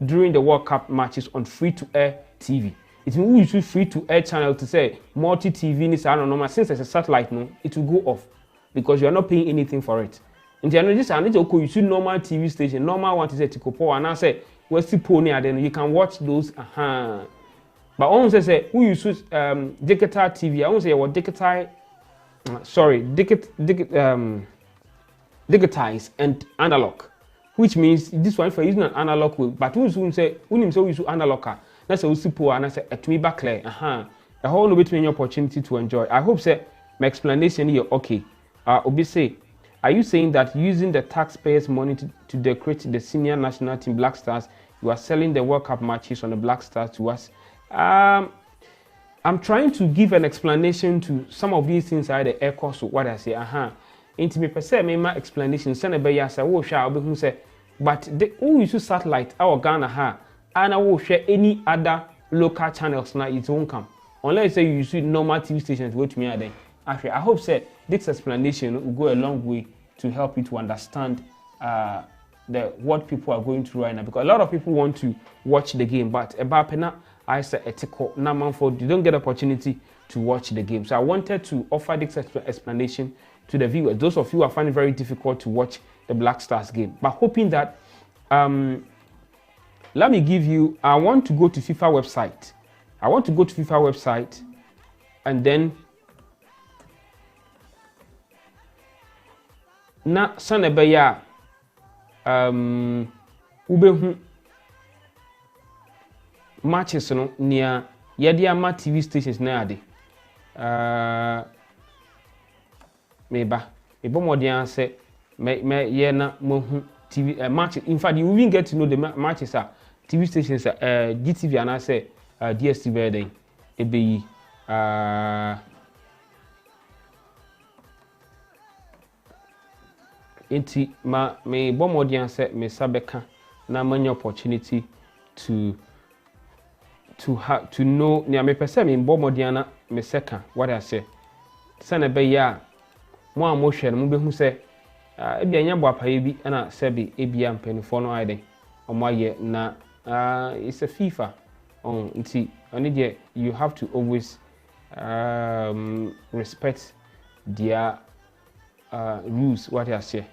during the World Cup matches on free-to-air TV. It means we use free-to-air channel to say multi-TV, since there's a satellite, no, it will go off because you are not paying anything for it. In the end, I need to you see normal TV station, normal one to say Tikopo, and I say, what's the pony? Then you can watch those. But I want to say, who use digital TV? I want to say, what digital, digitized and analog, which means this one for using an analog way. But we soon say we use analog. That's a simple and I say to me back clear. A whole bit many opportunity to enjoy. I hope say my explanation here okay. Obi say, are you saying that using the taxpayers' money to decorate the senior national team Black Stars, you are selling the World Cup matches on the Black Stars to us? I'm trying to give an explanation to some of these things. I the air course. What I say, Into me per se, my explanation, send a bay as I will share, who say, but the who use satellite, our Ghana and I will share any other local channels now, it won't come. Unless say you use normal TV stations, which me are there. Actually, I hope say this explanation will go a long way to help you to understand what people are going through right now. Because a lot of people want to watch the game, but about pena, I say ethical, you don't get opportunity to watch the game. So I wanted to offer this explanation to the viewers, those of you who are finding it very difficult to watch the Black Stars game, but hoping that let me give you, I want to go to FIFA website. I want to go to FIFA website and then na sanebeya ubehu matches no near yedi ama TV stations na ade meba modern say me ye na mohu TV match. In fact, you even get to know the matches are TV stations GTV and I say DSTV then ebe enti me bo modern say me sabeka na many opportunity to know near me person me bo modern na me second what I say sana be ya mo amohwe no mo be hu say ebi anya bo apaye bi na sebi ebia mpanifo no ayde omoye na it's a FIFA on nti oni dey you have to always respect their rules what I say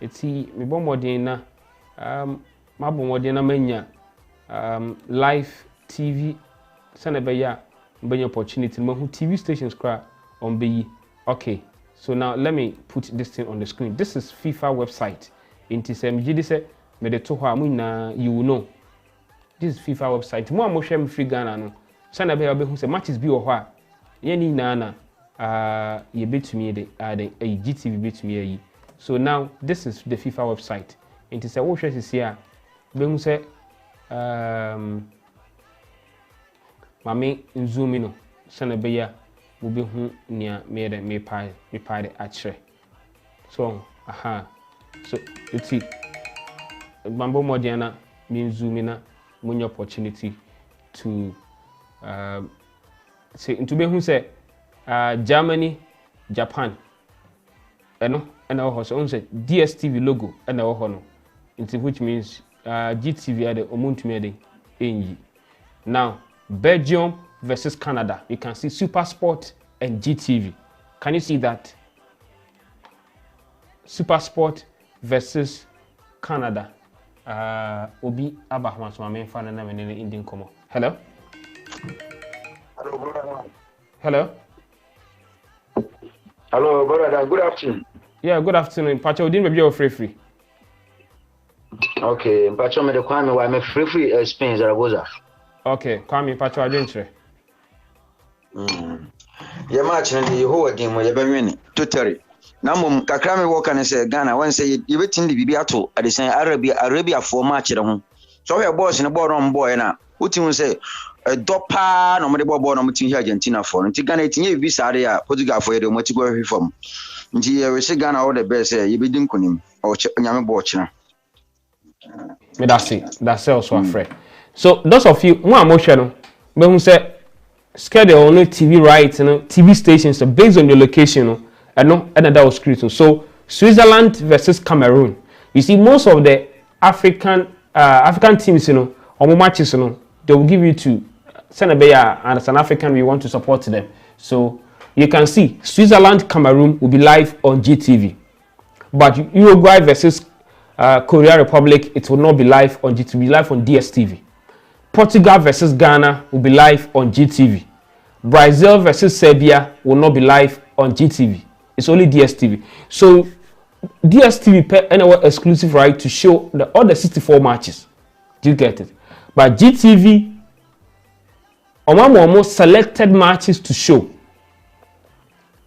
eti me bo modern na ma bo modern na manya live TV sana be ya mbanya opportunity mo hu TV stations cry on be okay. So now let me put this thing on the screen. This is FIFA website. Inti se mjidi se me de to ho amuna you will know. This is FIFA website. Mo amhwe me free Ghana no. Sana be obehu se matches bi wo ho a ye ni na ye betumi de GTV betumi yi. So now this is the FIFA website. Inti se wo hwe sisi a behu se mame zoom no. Sana be ya will be near me pie actually. So so you see Bambo Modiana means zooming when opportunity to say into be who say Germany, Japan, and our house on say DSTV logo and our honor, into which means GTV at the Omuntumi Enyi. Now, Belgium versus Canada. You can see Super Sport and GTV. Can you see that? Super Sport versus Canada. Obi Abahman, so my main fan and I'm in Indian Como. Hello? Hello? Hello, brother. Good afternoon. Yeah, good afternoon. Pacho, didn't maybe you're free. Okay, Pacho, me the Kwame, why me free Spain, Zaragoza. Okay, Kwame, Pacho, I didn't say. Your match and the whole game with the Benini, totally. Namum Kakrami walk and say Ghana, when say you wait in the Bibiato at the same Arabia for match at home. So we are boss in a board on boy now. What you say? A dopa no more board on Mutin Argentina for until Ghana in visa area, Portugal for the Motigo reform. Until we say Ghana all the best, you be dinkunim or Yami Bochna. That's it. That's also afraid. So those of you more emotional, but who say schedule only TV rights, TV stations so based on your location, and that was created. So Switzerland versus Cameroon. You see, most of the African teams, or matches, they will give you to Senegal and as an African, we want to support them. So you can see Switzerland, Cameroon will be live on GTV, but Uruguay versus Korea Republic, it will not be live on GTV, live on DSTV. Portugal versus Ghana will be live on GTV. Brazil versus Serbia will not be live on GTV. It's only DSTV. So DSTV pay anywhere exclusive right to show all the 64 matches. Do you get it? But GTV, almost selected matches to show.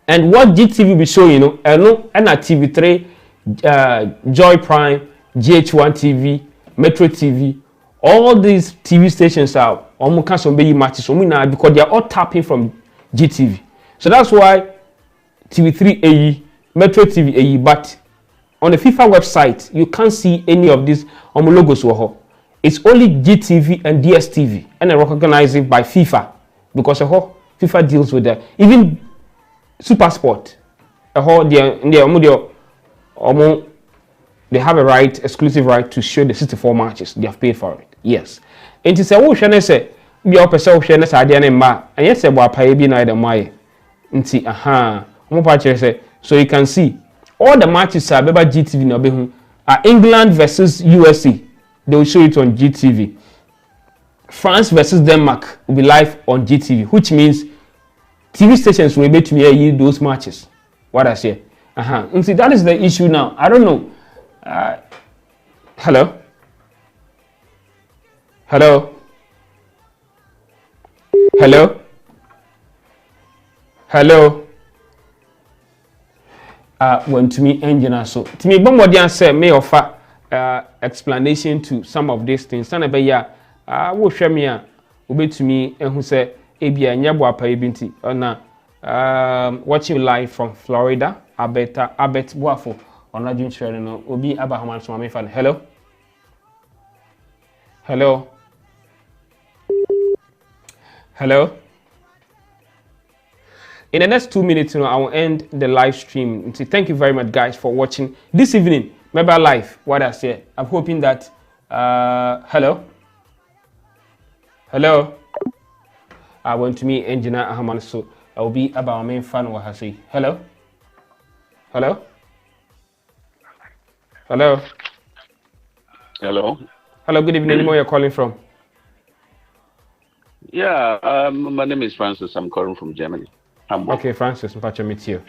And what GTV will be showing, and TV3, Joy Prime, GH1 TV, Metro TV, all these TV stations are almost some big matches because they are all tapping from GTV. So that's why TV3 AE, Metro TV AE, but on the FIFA website, you can't see any of these logos. It's only GTV and DSTV, and I recognize it by FIFA because FIFA deals with that. Even Super Sport, they have a right, exclusive right to show the 64 matches. They have paid for it. Yes. And to say, oh, Shane say, be up a self Shane idea and ma, and yes, about pay be neither my. So you can see all the matches are by GTV now. England versus USA, they will show it on GTV. France versus Denmark will be live on GTV, which means TV stations will be able to hear those matches. What I say. And see, that is the issue now. I don't know. Hello? Hello? Hello? Hello? When to me engine so to me bombardier say may offer explanation to some of these things. Sana be ya wo hwe me a obetumi ehu say ebia nyabo apa ebinti na watching live from Florida Abet Boafo on Rajun Chere no obi Abraham so me fan. Hello? Hello? Hello? In the next 2 minutes, I will end the live stream. Thank you very much, guys, for watching this evening. Maybe live. What I say, I'm hoping that. Hello, hello. I want to meet Engineer Ahman, so I will be about my main fan. What I say. Hello, hello, hello, hello, hello. Good evening. Where you're calling from? Yeah, my name is Francis. I'm calling from Germany. Hamburg. Okay, Francis, I'm to meet you.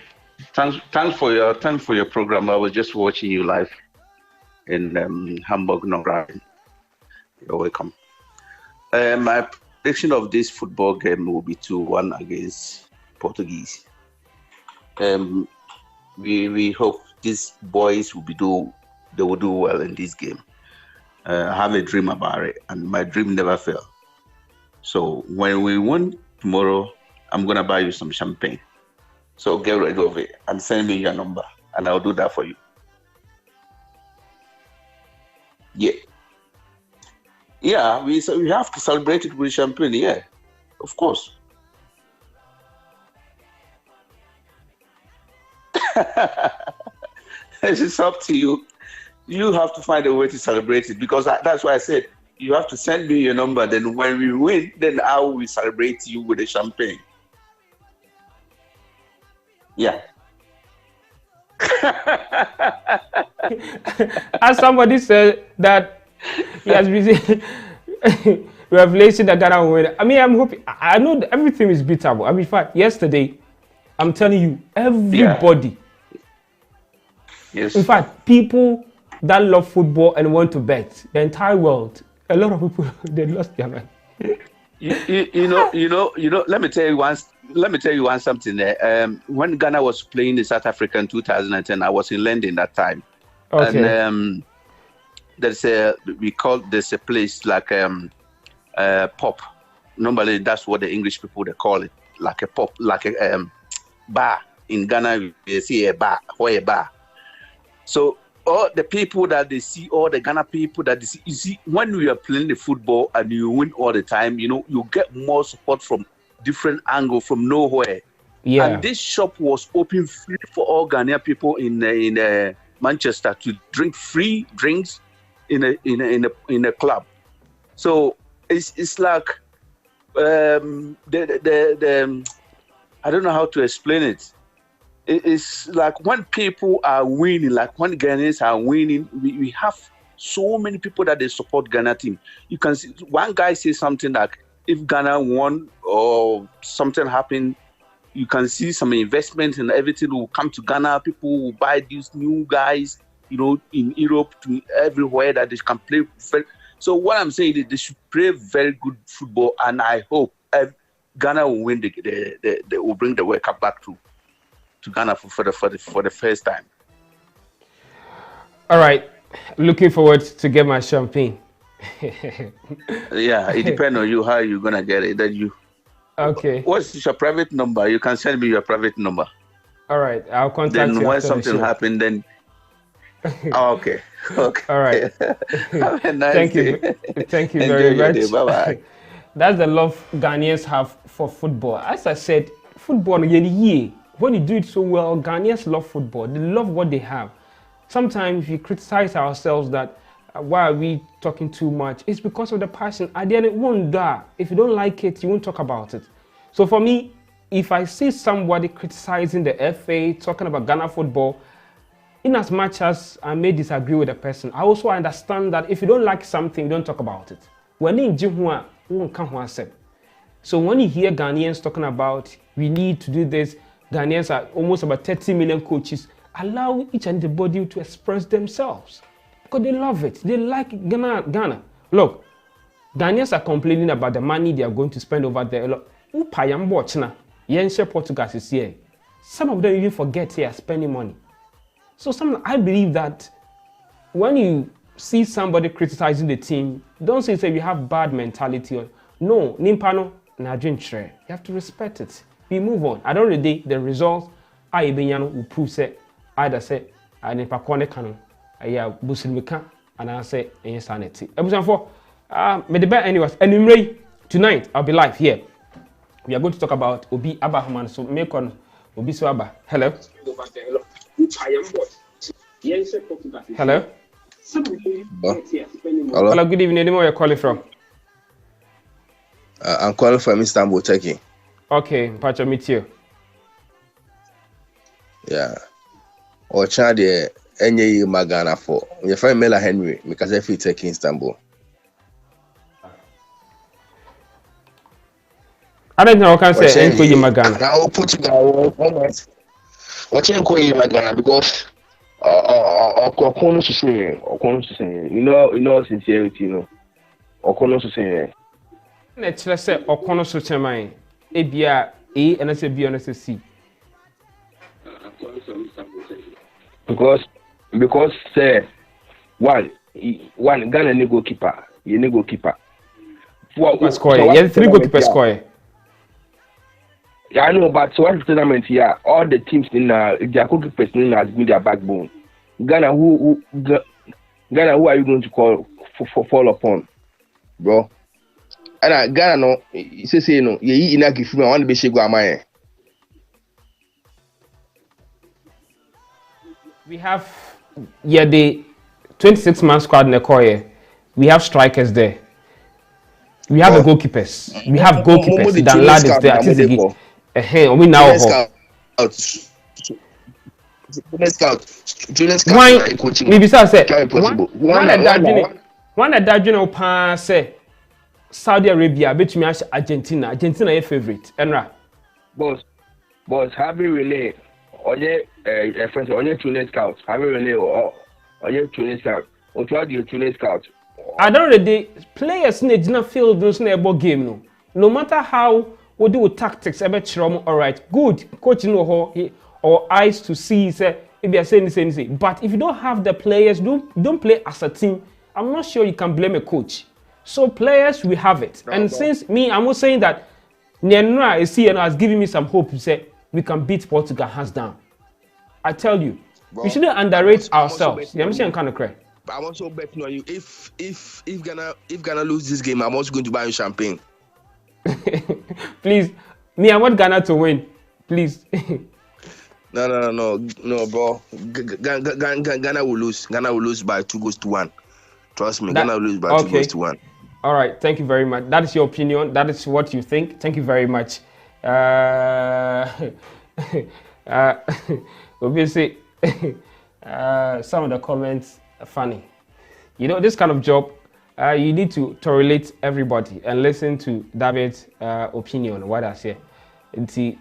Thanks for your program. I was just watching you live in Hamburg, Norway. You're welcome. My prediction of this football game will be 2-1 against Portuguese. We hope these boys will do well in this game. I have a dream about it, and my dream never failed. So when we win tomorrow, I'm gonna buy you some champagne. So get rid of it and send me your number, and I'll do that for you. Yeah, we have to celebrate it with champagne. Yeah, of course. It's up to you. you have to find a way to celebrate it, because that's why I said you have to send me your number. Then when we win, then I will celebrate you with a champagne. Yeah. As somebody said that he has received revelation that Ghana will win. I mean, I'm hoping. I know that everything is beatable. I mean, in fact, yesterday, I'm telling you, everybody. Yes. In fact, people that love football and want to bet, the entire world, a lot of people they lost their mind. You know. Let me tell you one something there. When Ghana was playing in South Africa in 2010, I was in London that time. Okay. And there's a place like pop. Normally, that's what the English people they call it, like a pop, like a bar. In Ghana, you see a bar or a bar. So all the people that they see, all the Ghana people that they see, you see, when we are playing the football and you win all the time, you get more support from different angle, from nowhere. Yeah. And this shop was open free for all Ghanaian people in Manchester to drink free drinks in a club. So it's like I don't know how to explain it. It's like when people are winning, like when Ghanaians are winning, we have so many people that they support Ghana team. You can see one guy say something like, if Ghana won or something happened, you can see some investment and everything will come to Ghana. People will buy these new guys, in Europe, to everywhere that they can play. So what I'm saying is they should play very good football, and I hope Ghana will win. They will bring the World Cup back to Ghana for the first time. All right, looking forward to get my champagne. Yeah, it depends on you how you're gonna get it. That you. Okay. What's your private number? You can send me your private number. All right, I'll contact then you. Then when after something happens, then. Okay. All right. Have a nice Thank day. you. Thank you Enjoy very your much. Day. Bye-bye. That's the love Ghanaians have for football. As I said, football, when you do it so well, Ghanaians love football. They love what they have. Sometimes we criticize ourselves that why are we talking too much? It's because of the passion. At the end, it won't die. If you don't like it, you won't talk about it. So for me, if I see somebody criticizing the FA, talking about Ghana football, in as much as I may disagree with the person, I also understand that if you don't like something, you don't talk about it. So when you hear Ghanaians talking about we need to do this, Ghanaians are almost about 30 million coaches, allow each and everybody to express themselves. Because they love it. They like Ghana. Look, Ghanaians are complaining about the money they are going to spend over there. Look, Portugal is here. Some of them even forget they are spending money. So I believe that when you see somebody criticizing the team, don't say we have bad mentality. No, nimpano na you have to respect it. We move on. At the end of the day, the results will prove say either say nipa kone kano busilmika and I say insanity. May the best anyways. Anyway, tonight I'll be live here. We are going to talk about Obi Abahaman. So make on Obi Swaba. Hello. Hello. Hello, good evening. Where are you calling from? I'm calling from Istanbul, Turkey. Okay, Pacha, meet you. Yeah. Or child, any Magana for your friend Mela Henry, because I feel Turkey, Istanbul. I don't know what can say. Enko yi Magana. Now Portugal, what you call you Magana because Okono to say, you know, sincerity, Okono to say. Let's say Okono to say mine. Ebia A and I say B and I say C. Because say one Ghana ni goalkeeper, you ni goalkeeper. Yeah, 3 goalkeeper score. Yeah, I know, but so what tournament here, all the teams in their goalkeepers has been their backbone. Ghana, who are you going to call for fall upon, bro? And Ghana, no, you say no, you ina give me one be shego amaye. We have the 26-man squad in the core. We have strikers there. We have the goalkeepers. We have goalkeepers. Dan Lad is there. We now why? Maybe say one that pass say Saudi Arabia bet me Argentina. Argentina your favorite. Enra. Boss, Harvey Relay. Onye friends, onye Tunis scout. Harvey Relay or onye Tunis scout. Or try the Tunis scout. I don't know the players need not feel those about game no matter how we do with tactics about all right good coach know how or eyes to see say maybe I say anything but if you don't have the players don't play as a team I'm not sure you can blame a coach so players we have it and since me I'm not saying that Nenra is here and has given me some hope to say we can beat Portugal hands down I tell you we shouldn't underrate ourselves I'm saying kind of cry. I'm also betting on you. If Ghana lose this game, I'm also going to buy you champagne. Please, me, I want Ghana to win. Please. No, bro. Ghana will lose. Ghana will lose by 2-1. Trust me, Ghana will lose by 2-1. All right, thank you very much. That is your opinion. That is what you think. Thank you very much. Obviously, some of the comments. Funny, you know this kind of job you need to tolerate everybody and listen to David's opinion what I say nti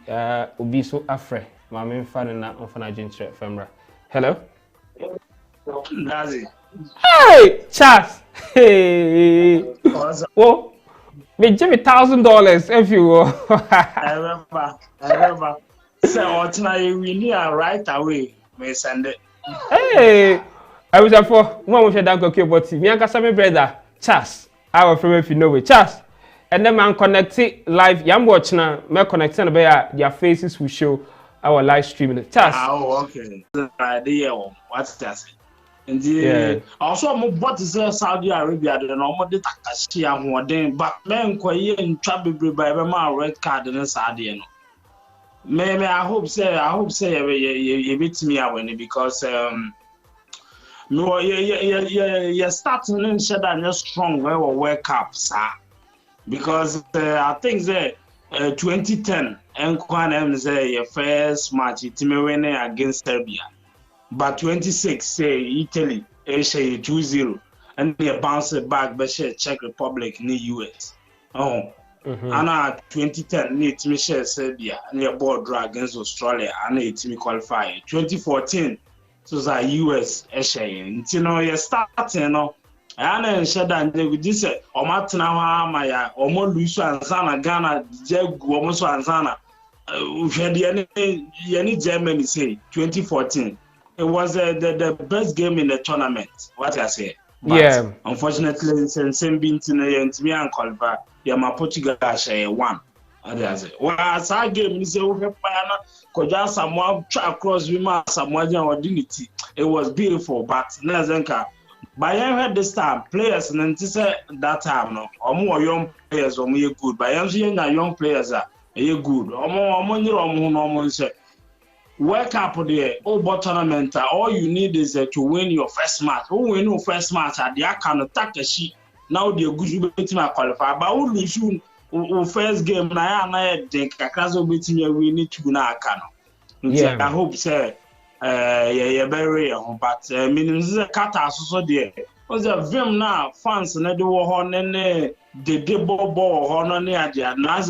obi so afre ma me fan na on fan agent femra hello Nazi hey Charles hey oh me give me $1,000 if you I remember so what now we need right away me send it hey I was for one with your dad okay but me and my brother Charles I was from if you know it Charles and then man connected live yam watch now me connecting about their faces will show our live streaming Charles okay what's that and also I'm about to say Saudi Arabia the normal de takashi ahoden but men koye ntwa bebre by be ma red card in Saudi no me I hope say you beat me away because no, you're starting and said that you're strong where we World Cup, sir. Because I think that 2010, and say your first match, it may win against Serbia. But 26, say Italy, Asia 2-0, and they bounce back, but Czech Republic, in the US. Oh, and 2010, need me share Serbia, and your board draw against Australia, and it me qualify. 2014. So the US you know you starting no and share that they would say o matena ha ma ya o mo lose ansana Ghana jegu o mo so ansana any Germany say 2014 it was the best game in the tournament what I say but yeah unfortunately since being to me and qualify yeah my Portugal share one well, as I game is over Koja Samoa across Wima Samoa dignity. It was beautiful, but Nazenka by had this time players and that time no or more young players or more good. By young players are good. Or more say World Cup there, but tournament, all you need is to win your first match. Who win your first match at the can attack the sheet. Now they're good to qualify, but who lose you first game na think akazo betimi we need to na aka no I hope say yeah very but meaning Qatar so there was a vim na fans na de wo ho ne de bobo ho no ne ade na as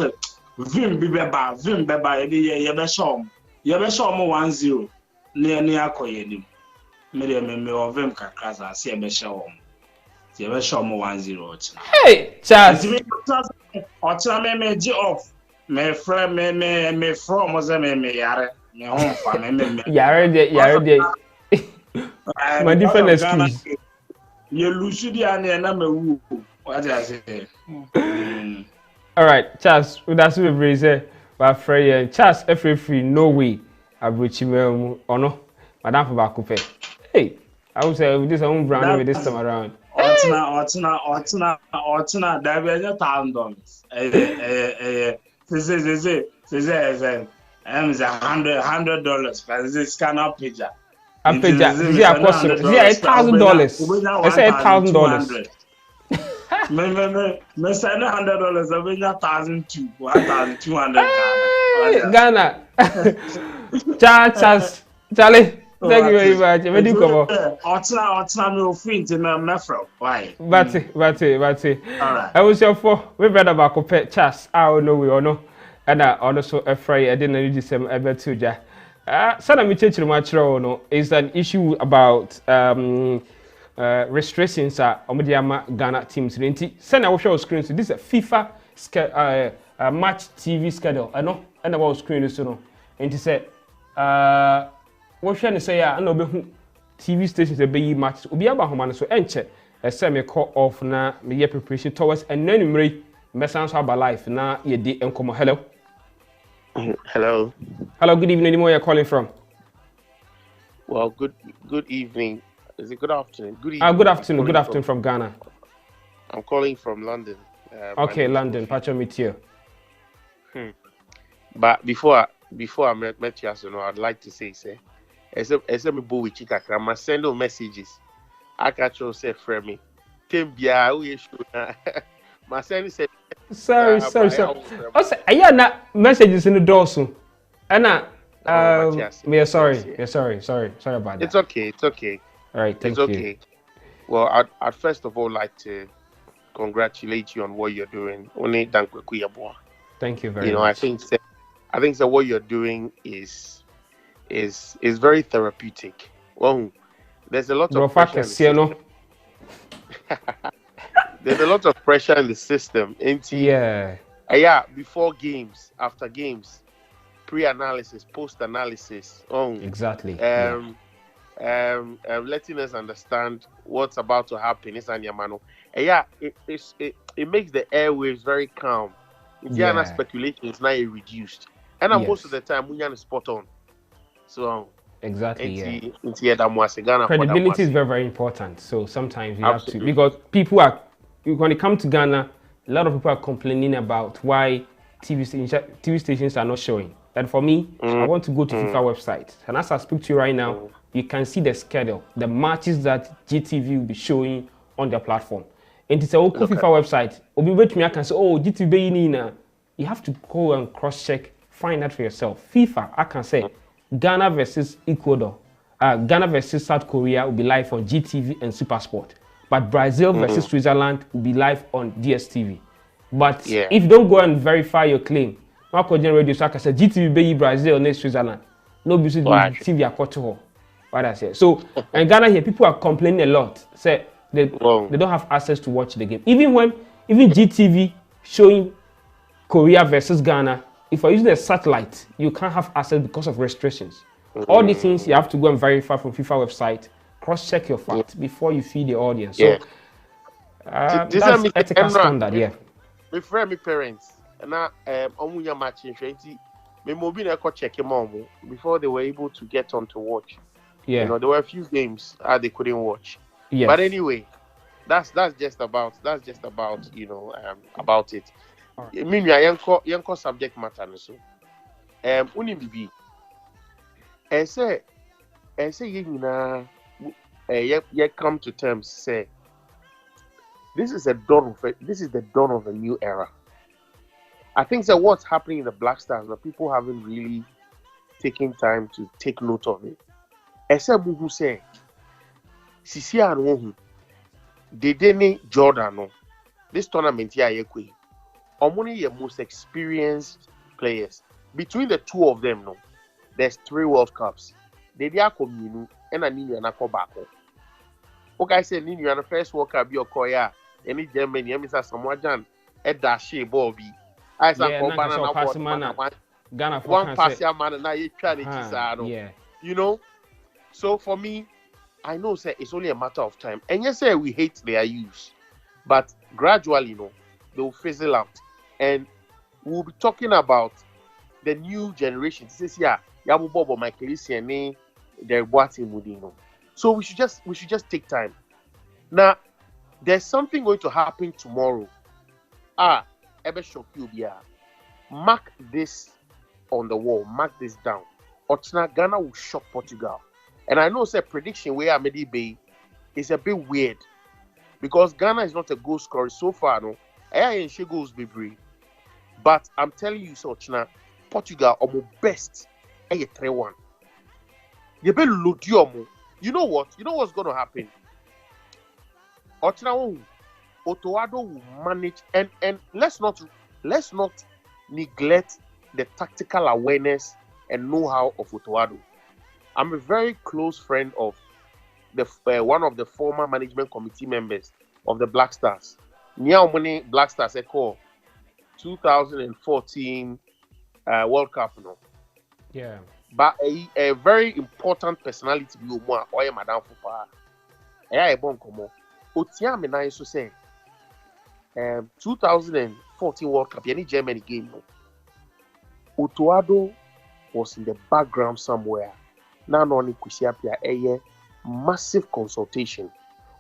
vim beba ye be show 1-0 ne akoye nim me o vim kakaza se be show you ever show me 1-0. Hey, Charles. Me off. Me friend, me from was me yare. Me home for me. Yare de. My different excuse. You lose the ane na me wu. What I say? All right, Charles. That's what we say. But Freya, Charles, free no way. Abuchi me ono. Madam for bakupe. Hey, I would say this own brand with this time around. Otna, that was $1,000. Say, $100, but this cannot picture. I paid that. See, I cost $1,000. I said $1,000. Me send $100. I mean, 1,200. 1,200 Ghana. Charlie. Thank you very much. Where do you come on? Otina me offering to me from. Why? But it. All right. I was your for we better back up chas. I don't know we or no. And I also afraid I didn't need some ever to ja. Sana mi chechi ma chiro no is an issue about restrictions omediama Ghana teams. Sana we show screen so this is a FIFA match TV schedule. I know and about screen so no. And he said what should I say? I know TV stations a be match. Obi aba homa no so enche. Ese me call off na me ye preparation towards and then me mesan so about life na ye di enkomo. Hello. Hello. Hello. Good evening. Where you calling from? Well, good evening. Is it good afternoon? Good evening. Good afternoon. Good afternoon from Ghana. I'm calling from London. Okay, London. Pacho meet you. But before I met you, so I'd like to say, as me bo with chika, I send no messages. I catch you say friend me. Tembia, we should. My son said. Sorry. Also, I not messages in the door soon. Anna, sorry about that. It's okay. All right, thank you. It's okay. Well, I'd first of all like to congratulate you on what you're doing. Thank you very much. I think that what you're doing is very therapeutic. Well, there's a lot of pressure. There's a lot of pressure in the system. Before games, after games, pre-analysis, post-analysis. Exactly. Letting us understand what's about to happen. It makes the airwaves very calm. Indiana speculation is now reduced. And most of the time, we are spot on. So exactly, credibility is very, very important. So sometimes you have to, because people are, when it comes to Ghana, a lot of people are complaining about why TV stations are not showing. And for me, I want to go to FIFA website. And as I speak to you right now, you can see the schedule, the matches that GTV will be showing on their platform. And it's a FIFA website. I can say, oh, GTV, you have to go and cross-check, find out for yourself. FIFA, I can say, Ghana versus Ecuador, Ghana versus South Korea will be live on GTV and SuperSport. But Brazil versus Switzerland will be live on DSTV. But if you don't go and verify your claim, Marco Gen Radio so I can say GTV be Brazil and Switzerland. No business TV are what I say. So in Ghana here, people are complaining a lot. Say they don't have access to watch the game. Even GTV showing Korea versus Ghana, if you're using a satellite, you can't have access because of restrictions. All these things you have to go and verify from FIFA website, cross-check your facts before you feed the audience. So that's ethical standard, My friend, my parents, and now I'm matching 20. My mobile I could check them before they were able to get on to watch. Yeah, there were a few games they couldn't watch. Yes. But anyway, that's just about about it. I mean, yanko subject matter so. Uni bibi. I say you come to terms say this is the dawn of a new era. I think that what's happening in the Black Stars, but people haven't really taken time to take note of it. I said who say Sisi Anu Dedene Jordan this tournament here Omoni your most experienced players. Between the two of them, there's 3 World Cups. They are coming and I need you to back. Okay, I said Ninu and the first World Cup your Korea. Any Germany, Mr. Samoajan, Edashi Bobby. I said Ghana one pass your man and now you try to So for me, I know say it's only a matter of time. And yes, say we hate their use, but gradually, they will fizzle out. And we'll be talking about the new generation. This is Yabu Bobo, Michael Isiane, they're watching Mudino. So we should just take time. Now, there's something going to happen tomorrow. Ebe shock you here. Mark this on the wall. Mark this down. Otina Ghana will shock Portugal. And I know say prediction where Amedi Bay is a bit weird because Ghana is not a goal scorer so far. No, I ain't she goals be brave. But I'm telling you, so China, Portugal are my best. 3-1. You better load you. You know what? You know what's going to happen? Otto Addo will manage, and let's not neglect the tactical awareness and know-how of Otto Addo. I'm a very close friend of the one of the former management committee members of the Black Stars. Nia Omoni Black Stars call 2014 World Cup, no. Yeah. But a very important personality be Omo Oye Madam Fupa. Eya ebon komo. Otia me na so say 2014 World Cup, any Germany game, no. Otto Addo was in the background somewhere. Now only Kusiapia a massive consultation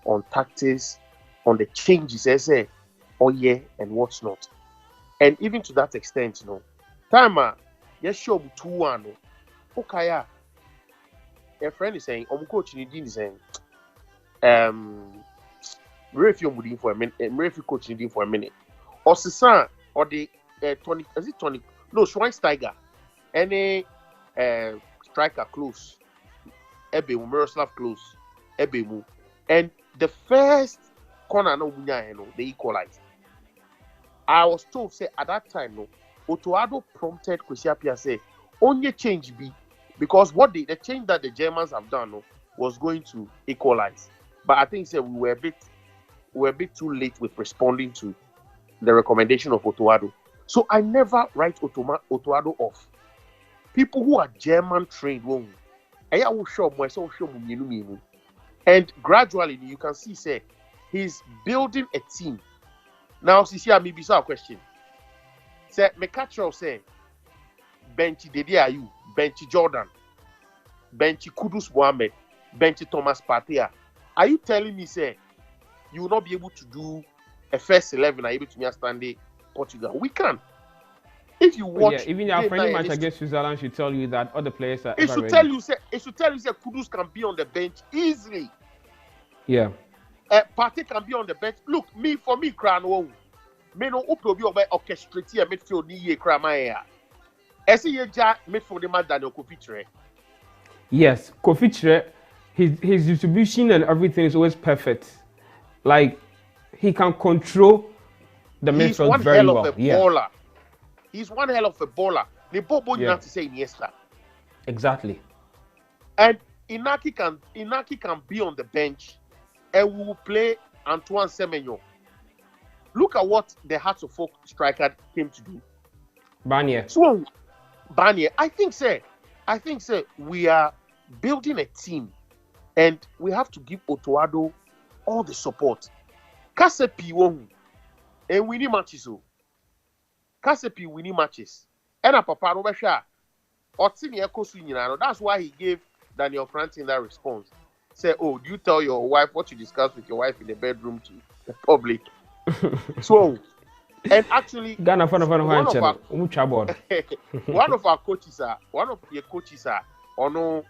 on tactics, on the changes, and what's not. And even to that extent, you know, time yes, sure 2-1. Okay, a friend is saying, coach is saying, referee for a minute, referee coach for a minute. Or Sisan, or the 20, is it 20? No, Schweinsteiger, any striker close, Ebemu, Miroslav close, Ebemu, and the first corner no they equalized. I was told say at that time no, Otto Addo prompted Kusiapia say only change be because what the change that the Germans have done no, was going to equalize. But I think say we were a bit too late with responding to the recommendation of Otto Addo. So I never write Otto Addo off. People who are German trained won't. And gradually you can see say he's building a team. Now see maybe a question. Say me catch you say bench Ayew, bench Jordan, bench Kudus Mohammed, bench Thomas Partey. Are you telling me say you will not be able to do a first 11 able to stand Portugal? We can. If you watch, even our friendly match against Switzerland should tell you that other players are. It should tell you say Kudus can be on the bench easily. Yeah. Partey can be on the bench. Look, for me, Crown. Me no uprobi oba orchestrate a midfield ni ye kra man ya. Ese ye ja midfield man Daniel Kofichire. Yes, Kofichire, his distribution and everything is always perfect. Like he can control the midfield very well. Baller. He's one hell of a baller. The Bobo not to say Iniesta. Exactly. And Inaki can be on the bench and we will play Antoine Semenyo. Look at what the Hearts of Oak striker came to do. Barnier. So, Barnier, I think, sir, we are building a team and we have to give Otto Addo all the support. Kasepi won and winning matches. Kasepi winning matches. And a papa Robesha. That's why he gave Daniel Franklin that response. Say, oh, do you tell your wife what you discussed with your wife in the bedroom to the public? So, and actually, one of our coaches one of your coaches ono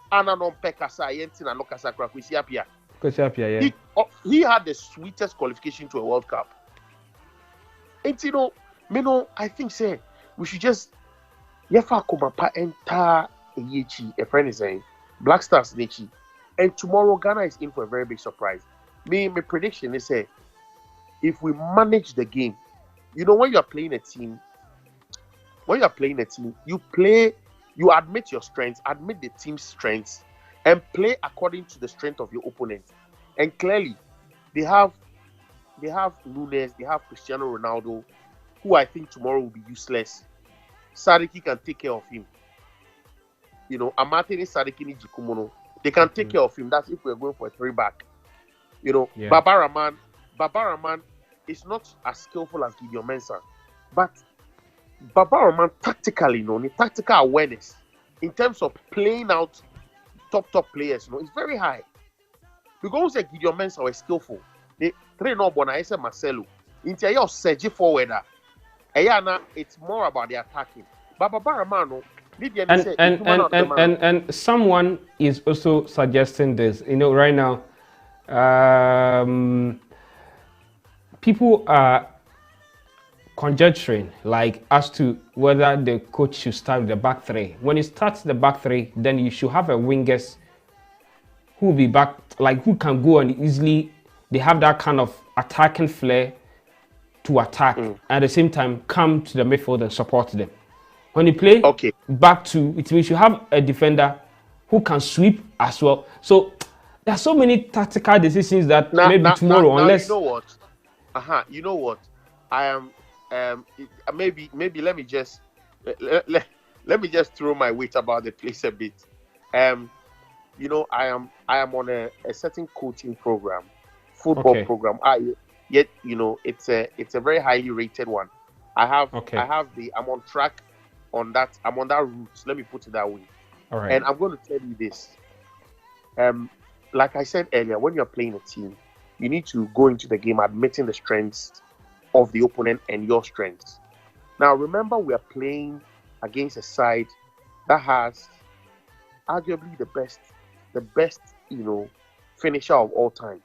ananon pekasa yentina no kasakra Kusiapia. Yeah. He had the sweetest qualification to a World Cup. And you know, I think say we should just yefa komapa enter a friend is saying Black Stars nechi. And tomorrow Ghana is in for a very big surprise. My prediction is say if we manage the game, you know, when you are playing a team, you admit your strengths, admit the team's strengths, and play according to the strength of your opponent. And clearly, they have Nunes, they have Cristiano Ronaldo, who I think tomorrow will be useless. Sadiki can take care of him. You know, Amateni, Sadiki, Jikumono, they can take care of him. That's if we're going for a 3-back. You know, yeah. Baba Rahman is not as skillful as Gideon Mensah, but Baba Rahman tactically, the tactical awareness in terms of playing out top players, is very high. Because Gideon Mensah was skillful. They train up on Marcelo. Into your Sergi forwarder. It's more about the attacking. But Baba Rahman, And someone is also suggesting this. You know, right now, people are conjecturing like as to whether the coach should start with the back three. When he starts the back three, then you should have a wingers who will be back, like who can go and easily, they have that kind of attacking flair to attack, at the same time come to the midfield and support them. When you play back two, it means you have a defender who can sweep as well. So there are so many tactical decisions that maybe tomorrow, unless you know what, you know what, I am maybe let me just let me just throw my weight about the place a bit. You know, I am on a certain coaching program, football program. Yet you know it's a very highly rated one. I'm on track on that. I'm on that route. Let me put it that way. All right. And I'm going to tell you this. Like I said earlier, when you're playing a team, you need to go into the game admitting the strengths of the opponent and your strengths. Now, remember, we are playing against a side that has arguably the best, you know, finisher of all time,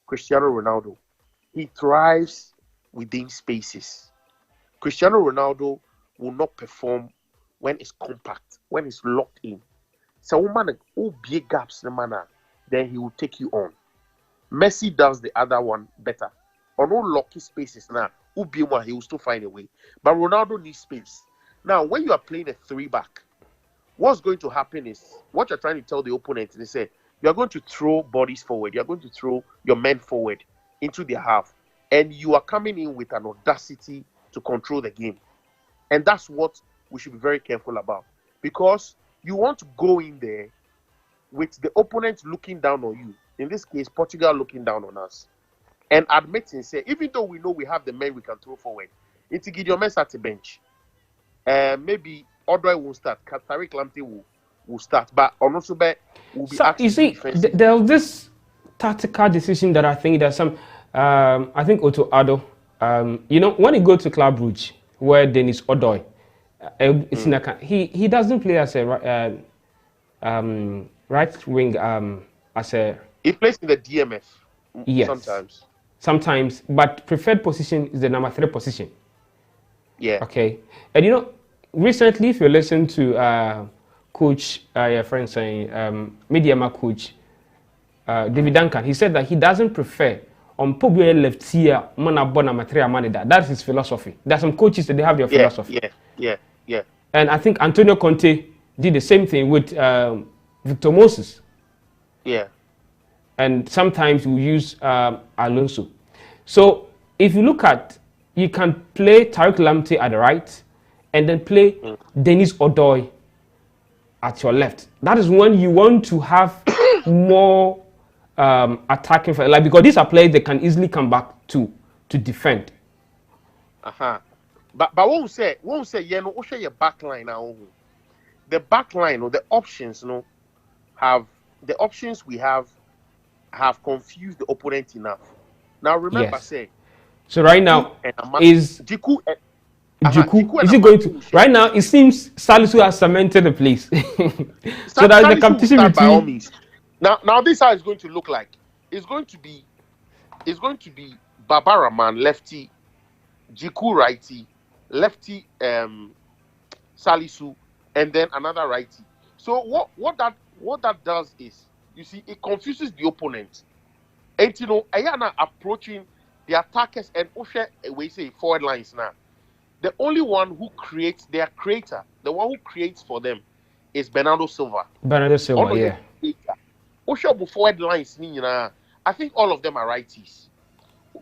Cristiano Ronaldo. He thrives within spaces. Cristiano Ronaldo will not perform when it's compact, when it's locked in. So, woman, all big gaps, the manner, then he will take you on. Messi does the other one better. On all lucky spaces now, he will still find a way. But Ronaldo needs space. Now, when you are playing a 3-back, what's going to happen is what you're trying to tell the opponent. They say you're going to throw bodies forward. You're going to throw your men forward into their half, and you are coming in with an audacity to control the game. And that's what we should be very careful about, because you want to go in there with the opponent looking down on you. In this case, Portugal looking down on us, and admitting, say, even though we know we have the men we can throw forward, it's to get your men at the bench. Maybe Odoi won't start. Qatar2022 will start, but Onosube will be active. You see, there's this tactical decision that I think there's some. I think Otto Addo. You know, when you go to Club Brugge, where Dennis Odoi, he doesn't play as a right wing. As a he plays in the DMF. Yes. Sometimes, but preferred position is the number 3 position. Yeah. Okay. And you know, recently, if you listen to coach, your friend saying, media coach, David Duncan, he said that he doesn't prefer on Pobue left here, mana bona matria manida. That's his philosophy. There are some coaches that they have their philosophy. Yeah. And I think Antonio Conte did the same thing with Victor Moses. Yeah. And sometimes we use Alonso. So if you look at, you can play Qatar2022 at the right, and then play Dennis Odoi at your left. That is when you want to have more attacking, like, because these are players that can easily come back to defend. But what we say, you know, share your back line now. The back line or the options, you know, the options we have confused the opponent enough. Now remember, say. So right now is Jiku is it going to? Right now it seems Salisu has cemented the place. So that the competition between. By all means. Now this how it's going to look like. It's going to be Barbara man lefty, Jiku righty, lefty Salisu, and then another righty. So what that does is, you see, it confuses the opponent. And you know, Ayana approaching the attackers and we say forward lines now. The only one who creates, their creator, the one who creates for them is Bernardo Silva. Yeah. Osha forward lines, I think all of them are righties.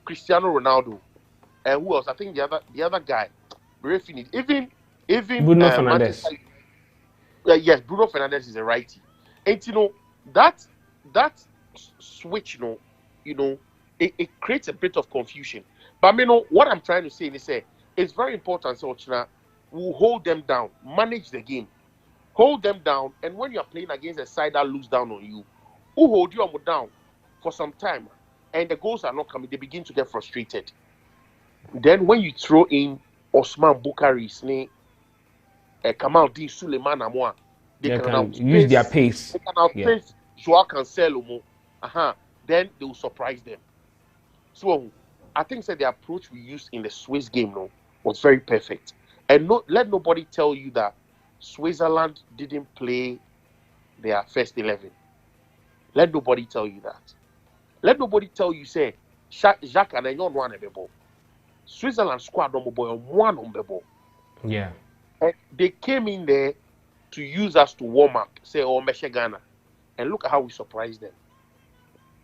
Cristiano Ronaldo, and who else? I think the other guy, even Bruno Fernandes. Yes, Bruno Fernandes is a righty. And you know that switch, you know, it creates a bit of confusion. But you know what I'm trying to say is it's very important. So we'll hold them down, manage the game, hold them down, and when you're playing against a side that looks down on you, who hold you down for some time, and the goals are not coming, they begin to get frustrated. Then when you throw in Osman Bukhari, Kamal D. Suleiman Amwa. They can use their pace. They can outpace Joao Cancelo. Then they will surprise them. So I think that the approach we used in the Swiss game was very perfect. And let nobody tell you that Switzerland didn't play their first 11. Let nobody tell you that. Let nobody tell you, say, Jacques and Ayew one on the ball. Switzerland squad on one on the ball. Yeah. And they came in there to use us to warm up, say, oh, Meshe Ghana. And look at how we surprised them.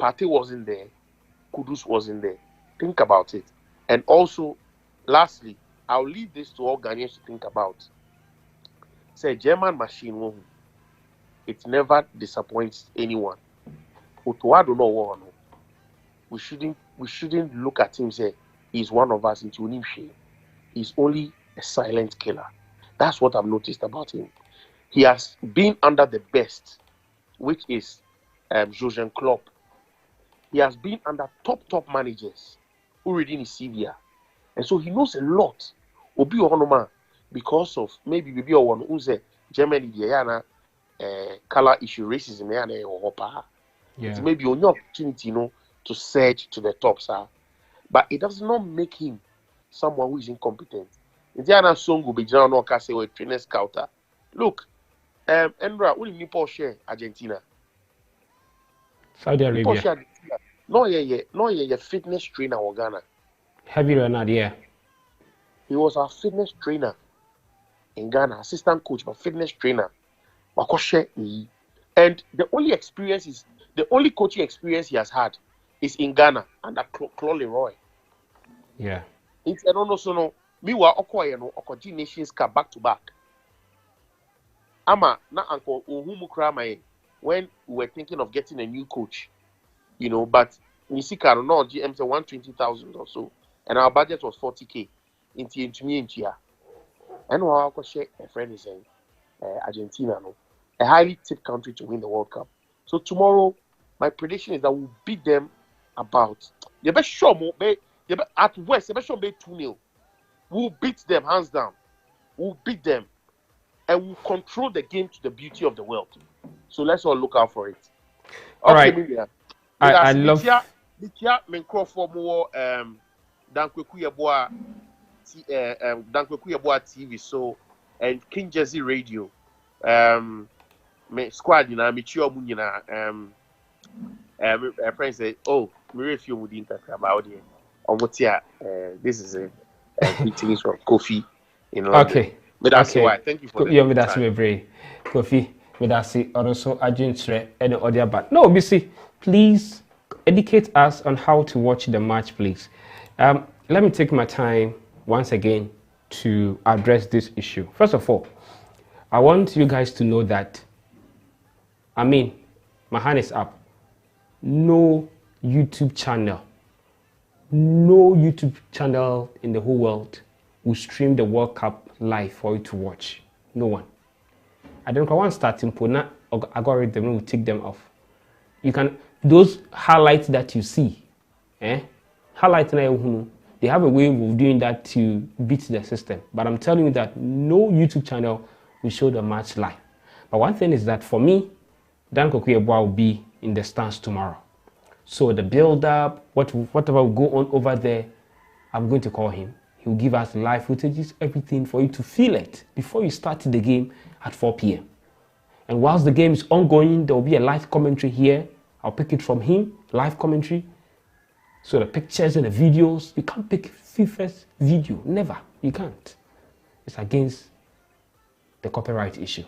Partey wasn't there. Kudus wasn't there. Think about it. And also, lastly, I'll leave this to all Ghanaians to think about. Say, German machine, it never disappoints anyone. Otto Addo no one. We shouldn't look at him and say he's one of us into him. He's only a silent killer. That's what I've noticed about him. He has been under the best, which is Jurgen Klopp. He has been under top managers who read in his CV. And so he knows a lot. Obi Ohonoma, because of maybe one who's a Germany, color issue, racism, it's maybe only opportunity, to surge to the top, sir. But it does not make him someone who is incompetent. Indiana song will be general no case or trainer scouter. Look, Endra, what do you mean share Argentina? Saudi Arabia. No, yeah, fitness trainer or Ghana. Heavy runner, yeah. He was our fitness trainer in Ghana, assistant coach, but fitness trainer. And the only coaching experience he has had is in Ghana under Claude Leroy. Yeah. It's no. Meanwhile, Okoji Nations Cup back to back. Ama na uncle Ohumukra when we were thinking of getting a new coach, but Nisika no GM said 120,000 or so, and our budget was 40K. Into me. And our a friend is saying Argentina, a highly tipped country to win the World Cup. So tomorrow, my prediction is that we'll beat them about. The best show at West, the best show 2-0. We'll beat them hands down. We'll beat them, and we'll control the game to the beauty of the world. So let's all look out for it. All right. I love. Dankweku Yeboah TV so and King Jersey Radio. Me squad me chio mu nyina friends say oh me refuse mu di intercam audio omotia this is a greetings from Kofi in London. Okay. That's why. Thank you for the that's me brave. Kofi, me that's also agentre and audio but no BC please educate us on how to watch the match please. Let me take my time once again to address this issue. First of all, I want you guys to know that my hand is up. No YouTube channel in the whole world will stream the World Cup live for you to watch. No one. I don't know, one starting point, algorithm will take them off. You can, those highlights that you see, highlights they have a way of doing that to beat the system. But I'm telling you that no YouTube channel will show the match live. But one thing is that for me, Dankweku Yeboah will be in the stands tomorrow. So the build-up, whatever will go on over there, I'm going to call him. He will give us live footages, everything for you to feel it before you start the game at 4 p.m. And whilst the game is ongoing, there will be a live commentary here. I'll pick it from him, live commentary. So the pictures and the videos, you can't pick FIFA's video. Never. You can't. It's against the copyright issue.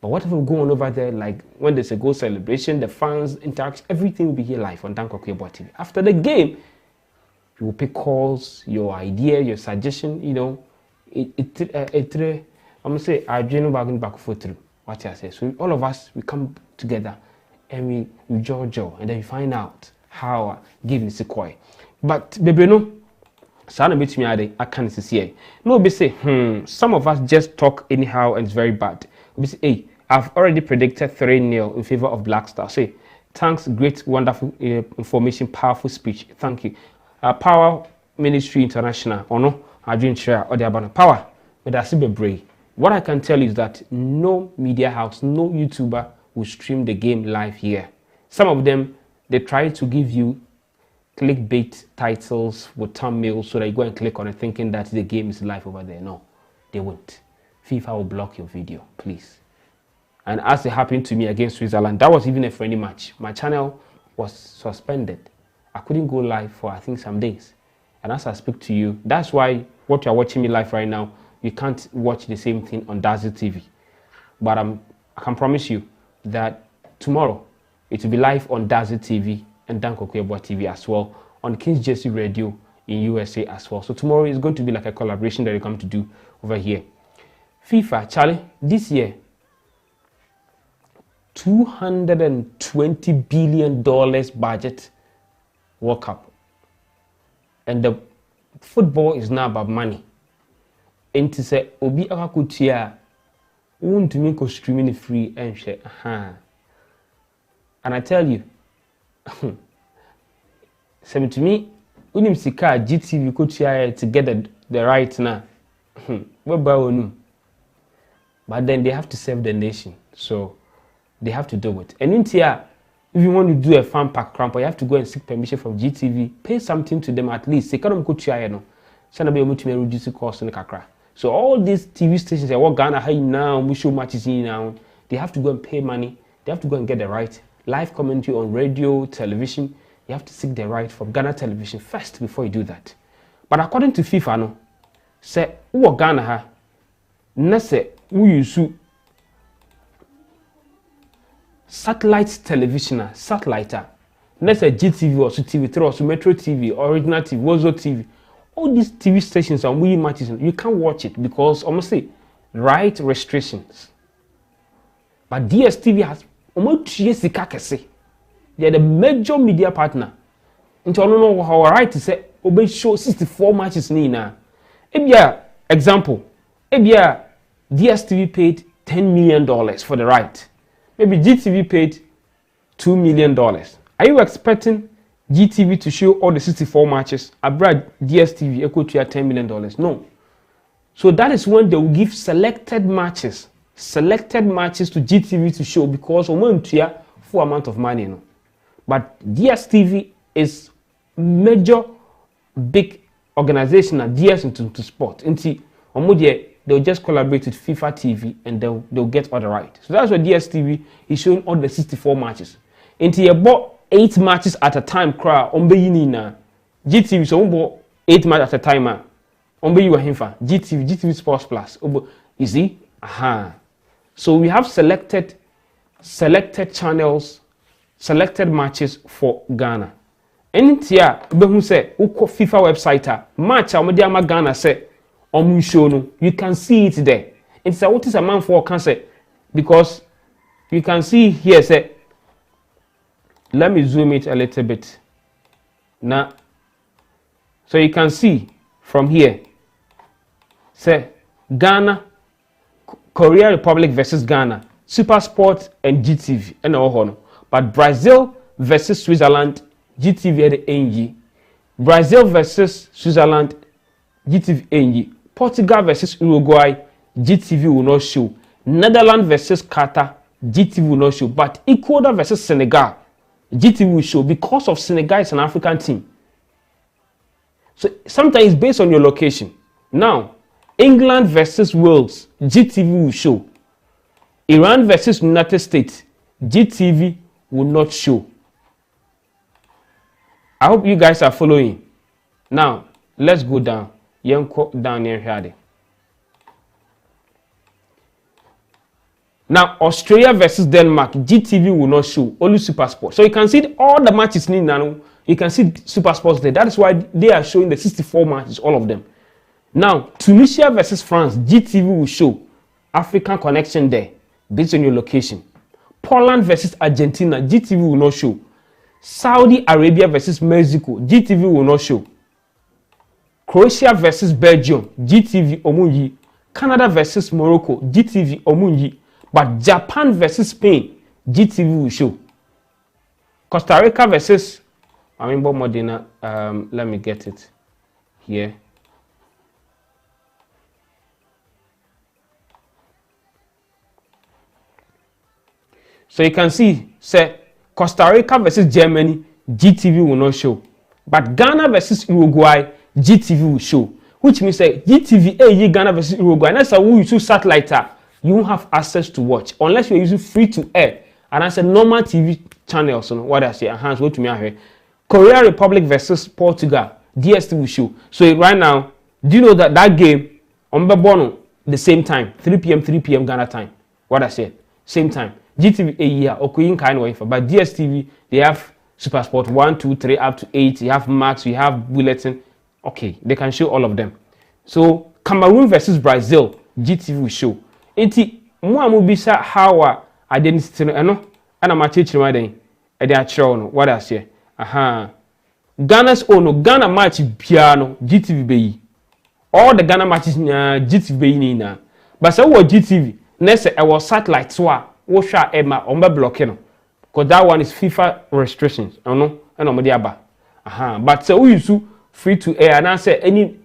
But whatever will go on over there, like when there's a goal celebration, the fans interact, everything will be here live on Dankweku Yeboah TV. After the game, you will pick calls, your idea, your suggestion, I'm going to say, I dream back for through what I say. So all of us, we come together and we jaw, and then we find out how giving sequoia. But baby no sana bit me I can't see. No be say some of us just talk anyhow and it's very bad. We say hey, I've already predicted 3-0 in favor of Black Star. Say thanks, great, wonderful information, powerful speech. Thank you. Power Ministry International or no, I didn't share or the about power. But I see be brave. What I can tell you is that no media house, no YouTuber will stream the game live here. Some of them, they try to give you clickbait titles with thumbnails so that you go and click on it thinking that the game is live over there. No, they won't. FIFA will block your video, please. And as it happened to me against Switzerland, that was even a friendly match. My channel was suspended. I couldn't go live for, I think, some days. And as I speak to you, that's why what you're watching me live right now, you can't watch the same thing on Dazzle TV. But I can promise you that tomorrow, it will be live on Dazzle TV and Dan Koko Yeboah TV as well, on King's Jersey Radio in USA as well. So tomorrow is going to be like a collaboration that you come to do over here. FIFA, Charlie, this year, $220 billion budget World Cup. And the football is now about money. And to say, Obi Akakutia, won't to make us streaming free and share. And I tell you, say to me, unim sika GTV kutia to get the right now. But then they have to serve the nation, so they have to do it. And in here, if you want to do a fan pack cramp, you have to go and seek permission from GTV. Pay something to them at least. They can't kutia no. Sana be able to reduce the cost in the kakra. So all these TV stations that what Ghana high now, we show matches in now, they have to go and pay money. They have to go and get the right live commentary on radio, television. You have to seek the right from Ghana Television first before you do that. But according to FIFA, no, say what Ghana ha, na say we use satellite television, satellite, na say GTV or TV3 or Metro TV, Original TV, Wozo TV. All these TV stations and we matches, you can't watch it because honestly, right restrictions. But DSTV has almost they are the major media partner. And I don't know how right to say obey show 64 matches now. Example, DSTV paid $10 million for the right. Maybe GTV paid $2 million. Are you expecting GTV to show all the 64 matches? Abroad, DSTV equal to $10 million. No. So that is when they will give selected matches to GTV to show because we want to full amount of money. No? But DSTV is major big organization that DS into sport. They'll just collaborate with FIFA TV and they'll get all the right. So that's why DSTV is showing all the 64 matches. Until you bought 8 matches at a time, GTV so bought 8 matches at a time. GTV Sports Plus. You see? So we have selected channels, selected matches for Ghana. And here, who say, FIFA website, match Ghana say, you can see it there. It's a what is a man for cancer because you can see here say, let me zoom it a little bit now, so you can see from here say Ghana, Korea Republic versus Ghana, Super Sport and GTV and all. But Brazil versus Switzerland, GTV at NG. Brazil versus Switzerland, GTV NG. Portugal versus Uruguay, GTV will not show. Netherlands versus Qatar, GTV will not show. But Ecuador versus Senegal, GTV will show because of Senegal is an African team. So sometimes it's based on your location. Now, England versus Wales, GTV will show. Iran versus United States, GTV will not show. I hope you guys are following. Now, let's go down. Down here. Now, Australia versus Denmark, GTV will not show. Only Super Sports. So you can see all the matches now. You can see Super Sports there. That is why they are showing the 64 matches, all of them. Now, Tunisia versus France, GTV will show. African connection there, based on your location. Poland versus Argentina, GTV will not show. Saudi Arabia versus Mexico, GTV will not show. Croatia versus Belgium, GTV Omunyi. Canada versus Morocco, GTV Omunyi. But Japan versus Spain, GTV will show. Costa Rica versus, Modena, let me get it here. So you can see, say Costa Rica versus Germany, GTV will not show. But Ghana versus Uruguay, GTV will show. Which means that GTV, Ghana versus Uruguay. And that's how we use satellite. You won't have access to watch unless you're using free to air. And I said normal TV channels. What I say, hands go to me here. Korea Republic versus Portugal, DSTV will show. So right now, do you know that that game on Bono the same time, 3 p.m. Ghana time? What I said, same time. GTV Okoyin kind of info, but DSTV they have Super Sport 1, 2, 3 up to 8. You have Max, you have Bulletin. Okay, they can show all of them. So Cameroon versus Brazil, GTV will show. Enti mo bisa how identity no and ma chechi ma den e dey achiro no what I say. Ghana's own Ghana match piano GTV be. All the Ghana matches GTV be ni na. But say what GTV next e was satellite so wo hwa Emma on be blocking no. Because that one is FIFA restrictions. No, and on aba. But say we use free to air and I say any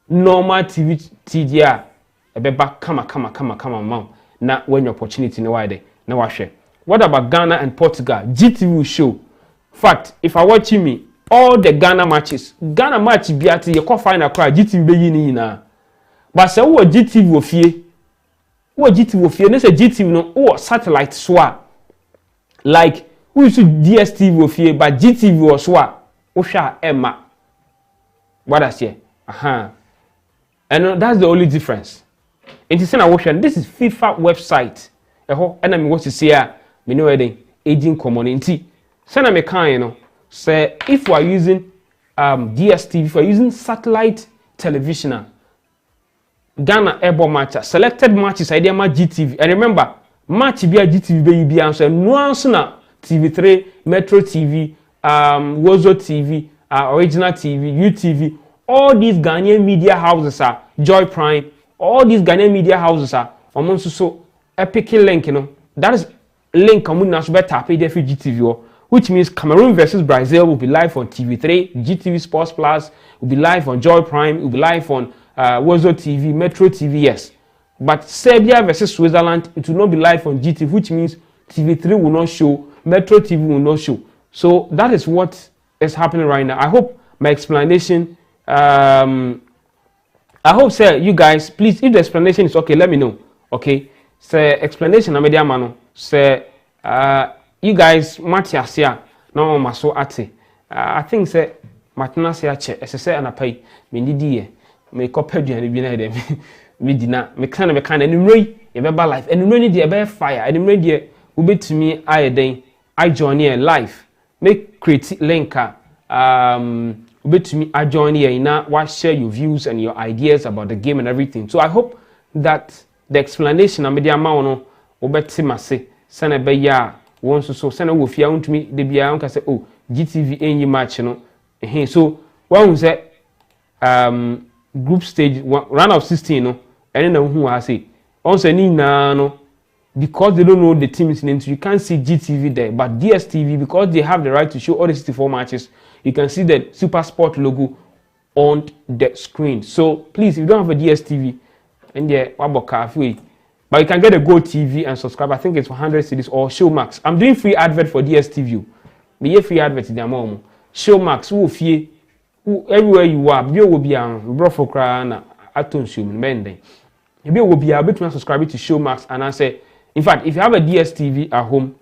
normal TV TDR ebeba kama mom. Na when your opportunity no wide na wa share. What about Ghana and Portugal? GTV will show. Fact, if I watch me all the Ghana matches, Ghana match biati you can find a crowd GTV be ni na. But say wo GTV wo fie. Wo GTV wo fie, na say GTV no wo satellite so like we used to DSTV wo fie but GTV wo so wo hwa Emma. What I say? And that's the only difference. This is FIFA website. And I'm what to say. Me know aging community. Send me kind, say if we are using DSTV, if we are using satellite television, Ghana airborne match, selected matches, idea my GTV. And remember, match be a GTV be answer. No na TV3, Metro TV, Wozo TV, Original TV, UTV. All these Ghanaian media houses are Joy Prime. All these Ghanaian media houses are almost so epic link, That is link I'm going to tap it for GTV, which means Cameroon versus Brazil will be live on TV3, GTV Sports Plus will be live on Joy Prime, will be live on Wozo TV, Metro TV, yes. But Serbia versus Switzerland, it will not be live on GTV, which means TV3 will not show, Metro TV will not show. So that is what is happening right now. I hope my explanation. I hope, sir, you guys, please, if the explanation is okay, let me know. Okay, sir, explanation, I'm a man. Sir, you guys, Matiasia, no, Maso Ate. I think, sir, Matinasia che, as I say, and I pay me dear, me copy and be me dinner, me kind of a kind and you remember life, and you need the bear fire, and you ready, will be to me, I day, I join here live, make create linker, to me, I join here now. Why share your views and your ideas about the game and everything. So I hope that the explanation I'm media mauno obeti mase send a beya once so send a wolf to me the bia say oh GTV any match so one say group stage round of 16 and then who I say also ni na no because they don't know the teams names you can't see GTV there but DSTV because they have the right to show all the 64 matches. You can see the Super Sport logo on the screen. So please, if you don't have a DSTV, and but you can get a Go TV and subscribe. I think it's 100 cedis or Showmax. I'm doing free advert for DSTV. Me free advert in the mom. Showmax, everywhere you are, you will be on Brofo Crana, Aton Shum, Mending. You will be able to subscribe to Showmax. And I say, in fact, if you have a DSTV at home,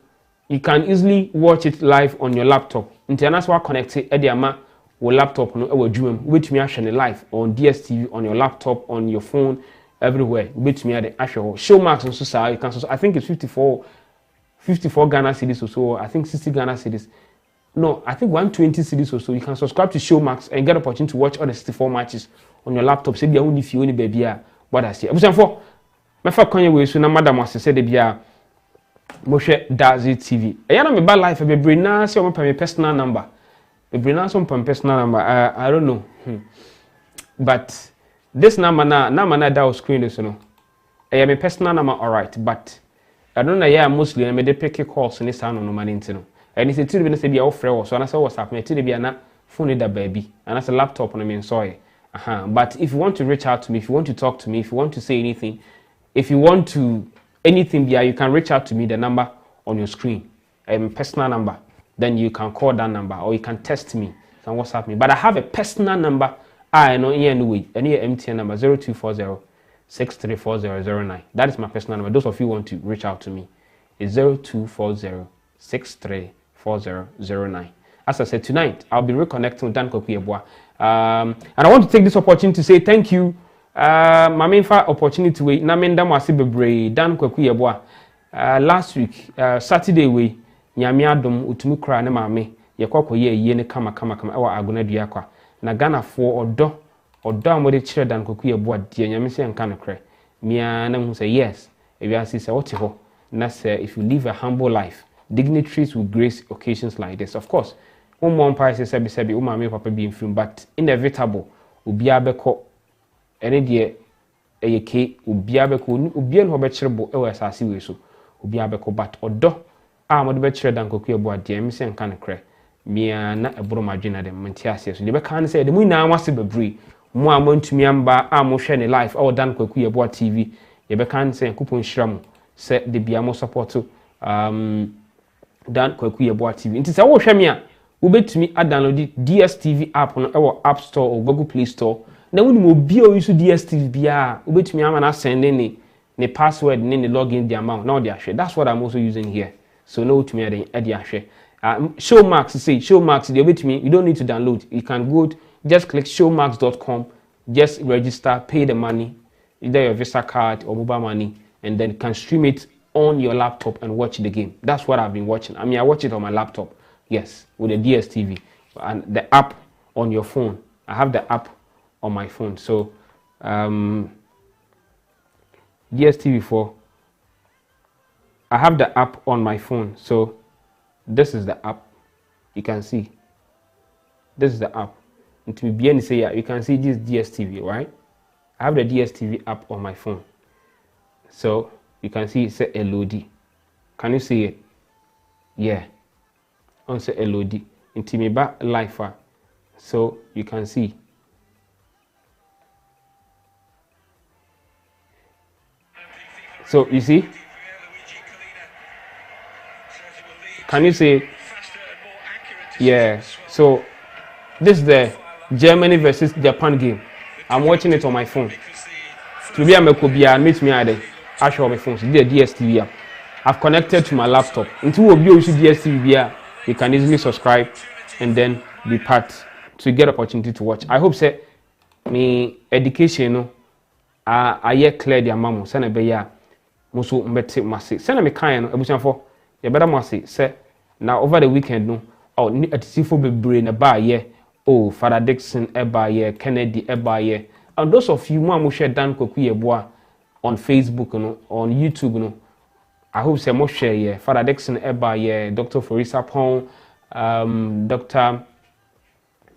you can easily watch it live on your laptop. International connected Ediama or laptop no which me actually live on DSTV on your laptop on your phone everywhere which me the actual Showmax and so you can I think it's 54 Ghana cedis or so I think 60 Ghana cedis no I think 120 cedis or so you can subscribe to Showmax and get opportunity to watch all the 64 matches on your laptop say there only if you only baby what I say for my for Kanye we so na madam was say the bia Moshe Dazi TV. I am a life. I bring now some personal number. I bring now some personal number. I don't know, but this number now that was screen this no. I am a personal number, alright. But I don't know. Yeah, mostly I made the pick calls in this town on no money no. And it's a little bit of be offer so. And I saw what's happening. Today be na phone that baby. And that's a laptop on me. Sorry. But if you want to reach out to me, if you want to talk to me, if you want to say anything, if you want to. Anything there, you can reach out to me. The number on your screen, personal number. Then you can call that number or you can text me, you can WhatsApp me. But I have a personal number. I know any MTN number 0240-634009. That is my personal number. Those of you who want to reach out to me, it's 0240-634009. As I said, tonight I'll be reconnecting with Dan Kwaku Yeboah. And I want to take this opportunity to say thank you. My main opportunity we namenda mwasi bebre Dan Kwaku Yeboah. Last week Saturday we nyame adom utumi kra ne maame yekokoye yie ne kama ewa agona dua kwa na Ghana for odo amode kire Dan Kwaku Yeboah die nyame se nka no kre mia na hu say yes ewiase se wote ho na say if you live a humble life, dignitaries will grace occasions like this. Of course one price sebi o maame papa be in film, but inevitable obi abeko ene de eyeke obi abeko obi no be kirebo e wa asase we so obi abeko, but odo mo de be kire Dan Kwaku Yeboah de me se nka ne kre mia na eboro madwena de menti ase so de be kan se de mu na wase bebre mo amantumi amba mo hwe ne life o Dan Kwaku Yeboah TV ye be kan se kupon hyiram se de bia mo support Dan Kwaku Yeboah TV nti se wo hwe me a ubetumi download DSTV app no ewo App Store or Google Play Store. Na woni mo bi o use DSTV bia ubetumi ama na send ne password ne login the amount now they share. That's what I'm also using here. So no to me at the share. Showmax the ubetumi you don't need to download. You can go just click showmax.com, just register, pay the money, either your Visa card or mobile money, and then you can stream it on your laptop and watch the game. That's what I've been watching. I mean I watch it on my laptop. Yes, with the DSTV and the app on your phone. I have the app on my phone. So DSTV4, I have the app on my phone. So this is the app. You can see. This is the app. And to be honest, yeah, you can see this DSTV, right? I have the DSTV app on my phone. So you can see it says LOD. Can you see it? Yeah. On say LOD into me back life, so you can see. So you see, can you see? Yeah. So this is the Germany versus Japan game. I'm watching it on my phone. To be a mekobia meet me at I show my phone. So the DSTV app. I've connected to my laptop. Until we use DSTV, you can easily subscribe and then be part to get opportunity to watch. I hope say me education no I clear the amamo send be ya muso mbete mase send me kan no abusanfo ye better mase say now over the weekend no atisifo bebre na ba ye Father Dixon eba ye Kennedy eba ye and those of you mo share Dan Kwaku Yeboah on Facebook no on YouTube no I hope say more share yeah. Father Dixon eba yeah, Dr. Forisa Pong, Dr.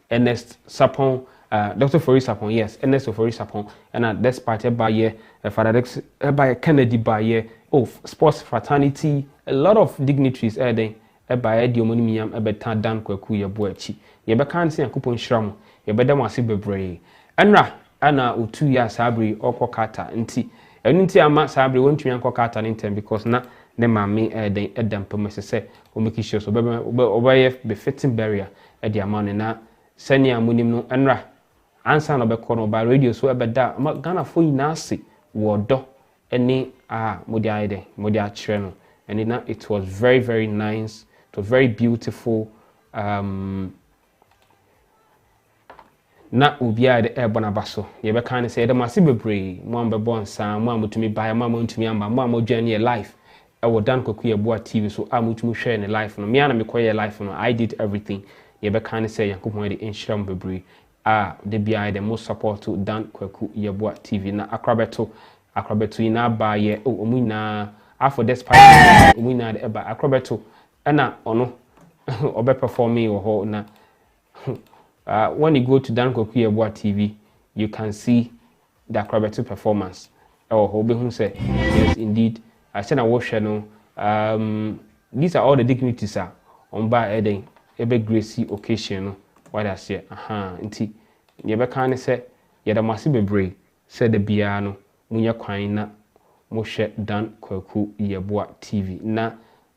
Ernest Sapon, Dr. Forisa Pong, yes, Ernest Forisa Pong, and this part eba yeah, Father Dixon eba yeah, Kennedy ba yeah, sports fraternity, a lot of dignitaries eba yeah, the omonimiam eba tan Dan Kwaku Yeboah chi. Ye be kan say kupon shram, ye be dem ase bebre. Enra ana o 2 years abri okọ Qatar nti Enunti ama sabre wontumi anko Qatar ntem because na ne maame den edam pemese se o make sure so be fitting barrier e di ama ne na sani amunim no enra ansa no be kọ no ba radio so e be da Ghana fo yina ase wo do eni modi aide modi a kire no and na it was very, very nice. It was very beautiful. Na ubia de ebona baso ye be kan say de mase bebre mo am be bon san mo amutumi buy mo amutumi amba mo amodwane ye life e wo Dan Kwaku Yeboah TV so amutumi share ne life no me ana me koye life no I did everything ye be kan say yakopon de inshram bebre de bia de mo support to Dan Kwaku Yeboah TV na akrabeto ina ba ye omuna after this part omuna de eba akrabeto na ono obe performing wo ho na when you go to Dan Kwaku Yeboah TV, you can see the acrobatic performance. Who say yes, indeed. I said I watch channel. These are all the dignitaries on by Eden, ebe gracie occasion. What I say, inti. Yebe can say, yada masi bebre, said the piano, munya kwaina, moshe Dan Kwaku Yeboah TV. Na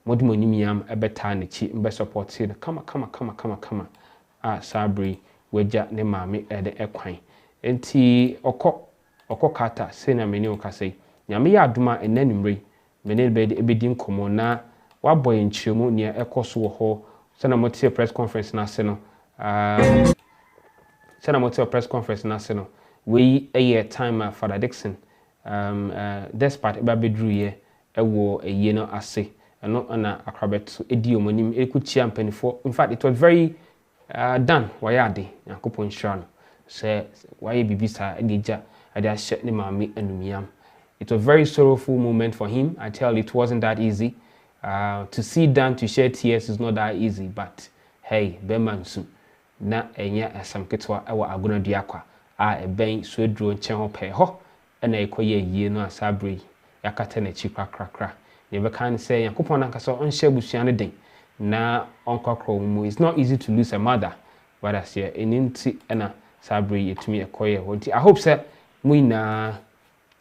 modimo nimiam ebeta ne chi mbe support no kama sabri weja ne maame ede ekwan enti okọ kata se na meni okasai nyame ya adoma enanimre meni be ebedi nkomo na waboy nchiemu ne ekoso wo ho se na motie press conference na se no press conference na se no we a time Father Dixon despite eba bedru ye ewo eye no ase eno na akrabeto edi omonim ekuchia mpanifo. In fact, it was very done wayade yakopon shran say waye bibisa edija ade ahye ne maame anumiam. It was a very sorrowful moment for him. I tell you, it wasn't that easy. To sit down to shed tears is not that easy, but hey, bemansu na enya asam ketwa ewa agona duakwa eben swedro nchen ho pe ho na ekoye yie no asabre yakata na chi krakrakra ne be kan say yakopon ankasa onhye busuane den na onkokro mu. It's not easy to lose a mother, but as here eninti na sabre yetumi ekoye wonti. I hope say muina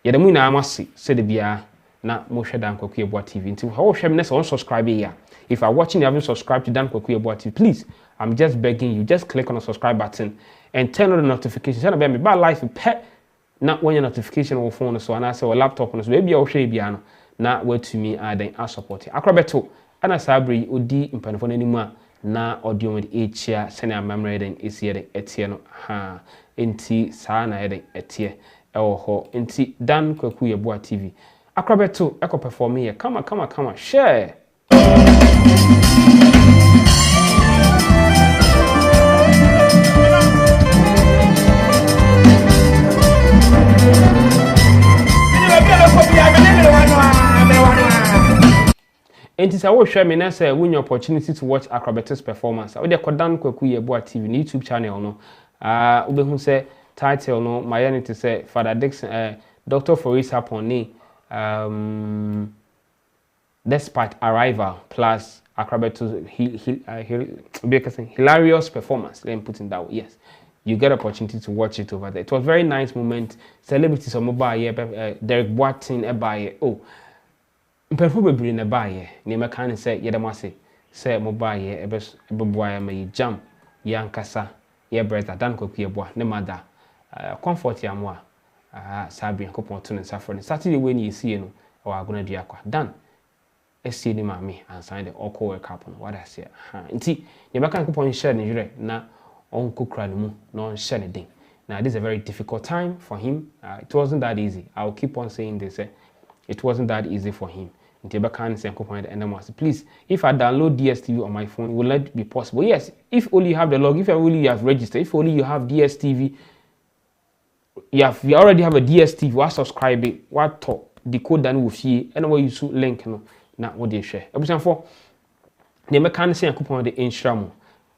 yede muina amasi said bia na mo hwe Dan Kwaku Yeboah TV nti how hwe me na so subscribe here. If you are watching you haven't subscribed to Dan Kwaku Yeboah TV, please, I'm just begging you, just click on the subscribe button and turn on the notifications. Send me by life pet na when your notification on phone so and I say or laptop on so maybe I'll share bia na wait to me then I support it. Akrabeto ana sabri odi mpanfo n'animu na audio with each year send a memory then is here etie no ha enti saa na yede etie ewo ho enti Dan Kwaku Yeboah TV Akrabeto eko perform here. Come share. And it's a share me say win your opportunity to watch Akrabeto's performance. We dey Dan Kwaku Yeboah TV YouTube channel no. Ubehu say title no my unit say Father Dixon Dr. Faris Haponi despite arrival plus Akrabeto's hilarious performance. Let me put it that way. Yes, you get opportunity to watch it over there. It was very nice moment. Celebrities on mobile here, Derek Boatin ebaye. Oh, mpefo bebre na baye. Ne meka ne say yedamase say mobile here ebeboa me jam yankasa ye brother Dan Kwaku Yeboah ne mother comfort yamwa sabi nkopon to ne safro ne Saturday when you see no wa agona duakwa Dan esi ni mami and sign the oko work up on what I say nti ne baka nkopon share ne jure na onkokra ne mu na on share ne den. Now this is a very difficult time for him. It wasn't that easy. I'll keep on saying this. It wasn't that easy for him. Nti baka ne say nkopon and then please, if I download DSTV on my phone, will that be possible? Yes, if only you have the log, if only you have registered, if only you have DSTV, you already have a DSTV, what subscribe it, what talk, decode that with you, and where you should link no, not what they share. For the mechanic say coupon the inshram.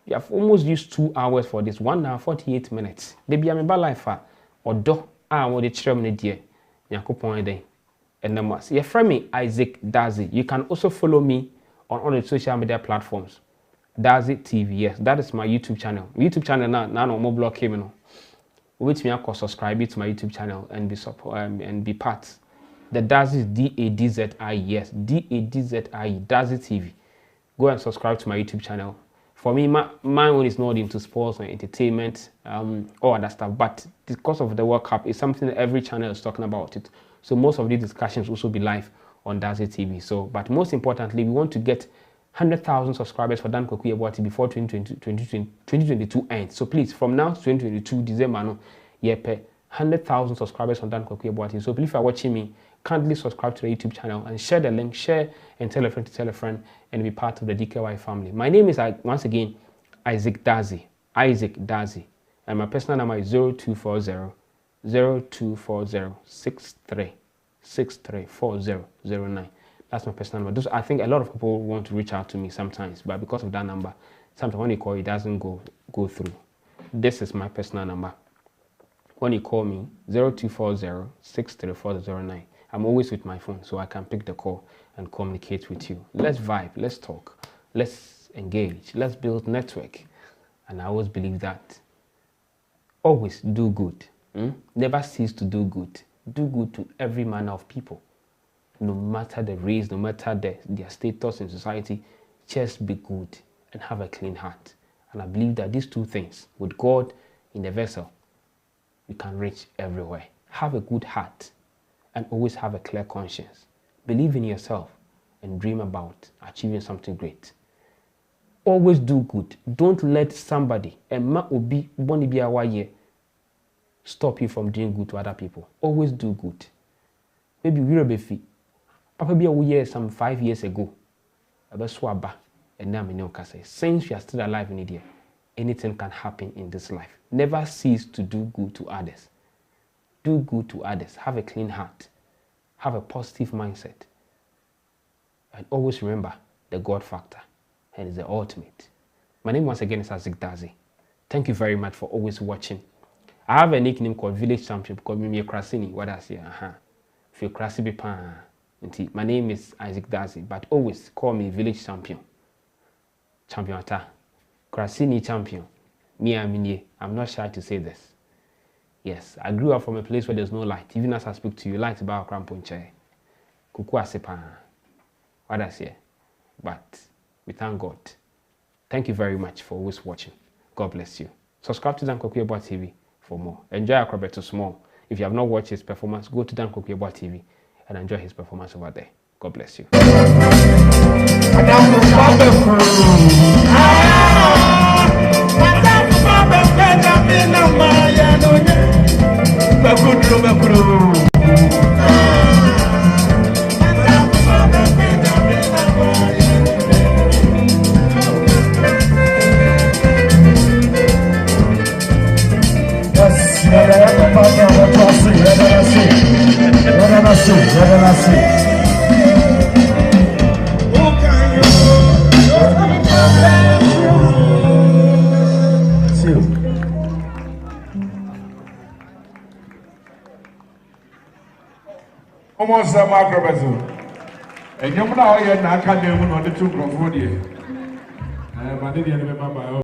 You have almost used 2 hours for this 1 hour 48 minutes. They be a member life or do what the children dear. Yakupon day. And then was your friend me Isaac Dazi. You can also follow me on all the social media platforms. Dazi TV, yes, that is my YouTube channel. YouTube channel now no more block him no. Which me I subscribe to my YouTube channel and be support and be part. The Dazi DADZI, yes, DADZI Dazi TV. Go and subscribe to my YouTube channel. For me, my one is not into sports and entertainment, all other stuff. But because of the World Cup, it's something that every channel is talking about it. So most of these discussions also be live on Dazi TV. So, but most importantly, we want to get 100,000 subscribers for Dan Kwaku Yeboah TV before 2022 ends. So please, from now to 2022 December, no, yepe 100,000 subscribers on Dan Kwaku Yeboah TV. So please, if you are watching me, kindly subscribe to the YouTube channel and share the link, share and tell a friend to tell a friend and be part of the DKY family. My name is, once again, Isaac Dazi. And my personal number is 0240 634009. That's my personal number. I think a lot of people want to reach out to me sometimes, but because of that number, sometimes when you call, it doesn't go through. This is my personal number. When you call me, 0240 634009. I'm always with my phone, so I can pick the call and communicate with you. Let's vibe, let's talk, let's engage, let's build network. And I always believe that always do good. Never cease to do good. Do good to every manner of people. no matter the race, no matter their status in society, just be good and have a clean heart. And I believe that these two things, with God in the vessel, you can reach everywhere. Have a good heart and always have a clear conscience. Believe in yourself and dream about achieving something great. Always do good. Don't let somebody, stop you from doing good to other people. Always do good. Maybe we're a fee. Papa be a some 5 years ago. And now since you are still alive in India, anything can happen in this life. Never cease to do good to others. Do good to others. Have a clean heart. Have a positive mindset. And always remember the God factor. And it's the ultimate. My name once again is Ayew. Thank you very much for always watching. I have a nickname called Village Champion because I'm a Krasini. What I say? If you're Krasi, my name is Ayew, but always call me Village Champion. Champion ata. Krasini champion. I'm not shy to say this. Yes, I grew up from a place where there's no light. Even as I speak to you, light about Kramponche. Kuku asepa. What I say? But we thank God. Thank you very much for always watching. God bless you. Subscribe to Dan Kwaku Yeboah TV for more. Enjoy Akrobeto Small. If you have not watched his performance, go to Dan Kwaku Yeboah TV and enjoy his performance over there. God bless you. Almost a macrobezo. And you're not here, I can't do one on the 2 crop.